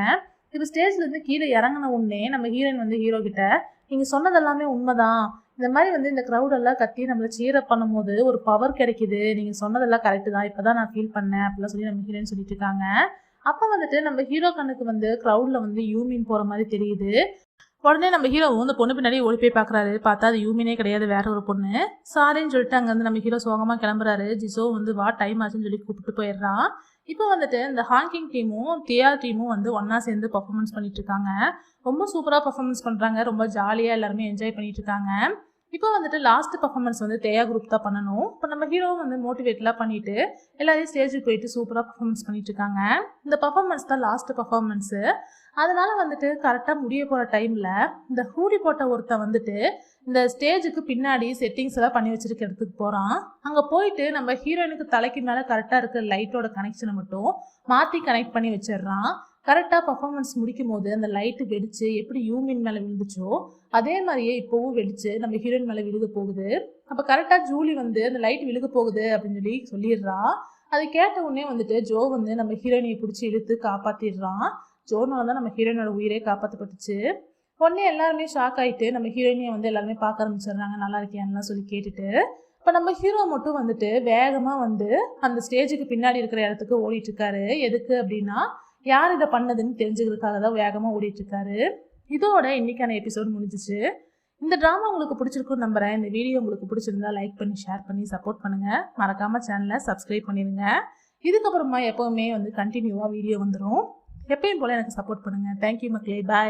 இப்போ ஸ்டேஜ்லேருந்து கீழே இறங்கின உடனே நம்ம ஹீரோயின் வந்து ஹீரோ கிட்ட நீங்கள் சொன்னது எல்லாமே உண்மைதான், இந்த மாதிரி வந்து இந்த க்ரௌடெல்லாம் கத்தி நம்மளை சீரப் பண்ணும் போது ஒரு பவர் கிடைக்குது, நீங்கள் சொன்னதெல்லாம் கரெக்டு தான், இப்போ தான் நான் ஃபீல் பண்ணேன் அப்படிலாம் சொல்லி நம்ம ஹீரோயின் சொல்லிட்டு இருக்காங்க. அப்போ வந்துட்டு நம்ம ஹீரோ கண்ணுக்கு வந்து க்ரௌடில் வந்து யூமின் போகிற மாதிரி தெரியுது. உடனே நம்ம ஹீரோவும் அந்த பொண்ணு பின்னாடி ஓடி போய் பார்க்குறாரு, பார்த்தா அது யூமினே கிடையாது, வேற ஒரு பொண்ணு. சாரின்னு சொல்லிட்டு அங்கேருந்து நம்ம ஹீரோ சோகமாக கிளம்புறாரு. ஜிசோ வந்து வா டைம் ஆச்சுன்னு சொல்லி கூப்பிட்டு போயிடுறான். இப்போ வந்துட்டு இந்த ஹாங்கிங் டீமும் தியார் டீமும் வந்து ஒன்றா சேர்ந்து பர்ஃபார்மன்ஸ் பண்ணிட்டு இருக்காங்க. ரொம்ப சூப்பராக பர்ஃபார்மன்ஸ் பண்ணுறாங்க, ரொம்ப ஜாலியாக எல்லாருமே என்ஜாய் பண்ணிட்டு இருக்காங்க. இப்போ வந்துட்டு லாஸ்ட் பர்ஃபார்மன்ஸ் வந்து தேயா குரூப் தான் பண்ணணும். இப்போ நம்ம ஹீரோவும் வந்து மோட்டிவேட்லாம் பண்ணிட்டு எல்லாரையும் ஸ்டேஜுக்கு போயிட்டு சூப்பராக பர்ஃபார்மன்ஸ் பண்ணிட்டு இருக்காங்க. இந்த பர்ஃபார்மன்ஸ் தான் லாஸ்ட் பர்ஃபார்மன்ஸு. அதனால வந்துட்டு கரெக்டாக முடிய போகிற டைமில் இந்த ஹூடி போட்ட ஒருத்தன் வந்துட்டு இந்த ஸ்டேஜுக்கு பின்னாடி செட்டிங்ஸ் எல்லாம் பண்ணி வச்சிருக்க இடத்துக்கு போகிறான். அங்கே போயிட்டு நம்ம ஹீரோயினுக்கு தலைக்கு மேலே கரெக்டாக இருக்கிற லைட்டோட கனெக்ஷனை மட்டும் மாற்றி கனெக்ட் பண்ணி வச்சிடுறான். கரெக்டாக பர்ஃபார்மன்ஸ் முடிக்கும் போது அந்த லைட்டு வெடிச்சு எப்படி யூமின் மேலே விழுந்துச்சோ அதே மாதிரியே இப்போவும் வெடிச்சு நம்ம ஹீரோயின் மேலே விழுக போகுது. அப்போ கரெக்டாக ஜூலி வந்து அந்த லைட் விழுக போகுது அப்படின்னு சொல்லிடுறா. அதை கேட்ட உடனே வந்துட்டு ஜோ வந்து நம்ம ஹீரோயினியை பிடிச்சி இழுத்து காப்பாற்றிடுறான். ஜோனால தான் நம்ம ஹீரோயினோட உயிரே காப்பாற்றப்பட்டுச்சு. உடனே எல்லாருமே ஷாக் ஆகிட்டு நம்ம ஹீரோயினியை வந்து எல்லாருமே பார்க்க ஆரம்பிச்சிடுறாங்க, நல்லா இருக்கியான்லாம் சொல்லி கேட்டுட்டு. இப்போ நம்ம ஹீரோ மட்டும் வந்துட்டு வேகமாக வந்து அந்த ஸ்டேஜுக்கு பின்னாடி இருக்கிற இடத்துக்கு ஓடிட்டு இருக்காரு. எதுக்கு அப்படின்னா யார் இதை பண்ணதுன்னு தெரிஞ்சுக்கிறதுக்காக தான் வேகமாக ஓடிட்டு இருக்காரு. இதோட இன்னைக்கான எபிசோட் முடிஞ்சிச்சு. இந்த ட்ராமா உங்களுக்கு பிடிச்சிருக்குன்னு நம்புறேன். இந்த வீடியோ உங்களுக்கு பிடிச்சிருந்தா லைக் பண்ணி ஷேர் பண்ணி சப்போர்ட் பண்ணுங்க. மறக்காம சேனலை சப்ஸ்கிரைப் பண்ணிடுங்க. இதுக்கப்புறமா எப்பவுமே வந்து கண்டினியூவாக வீடியோ வந்துடும். எப்பயும் போல எனக்கு சப்போர்ட் பண்ணுங்க. தேங்க்யூ மக்களே, பாய்.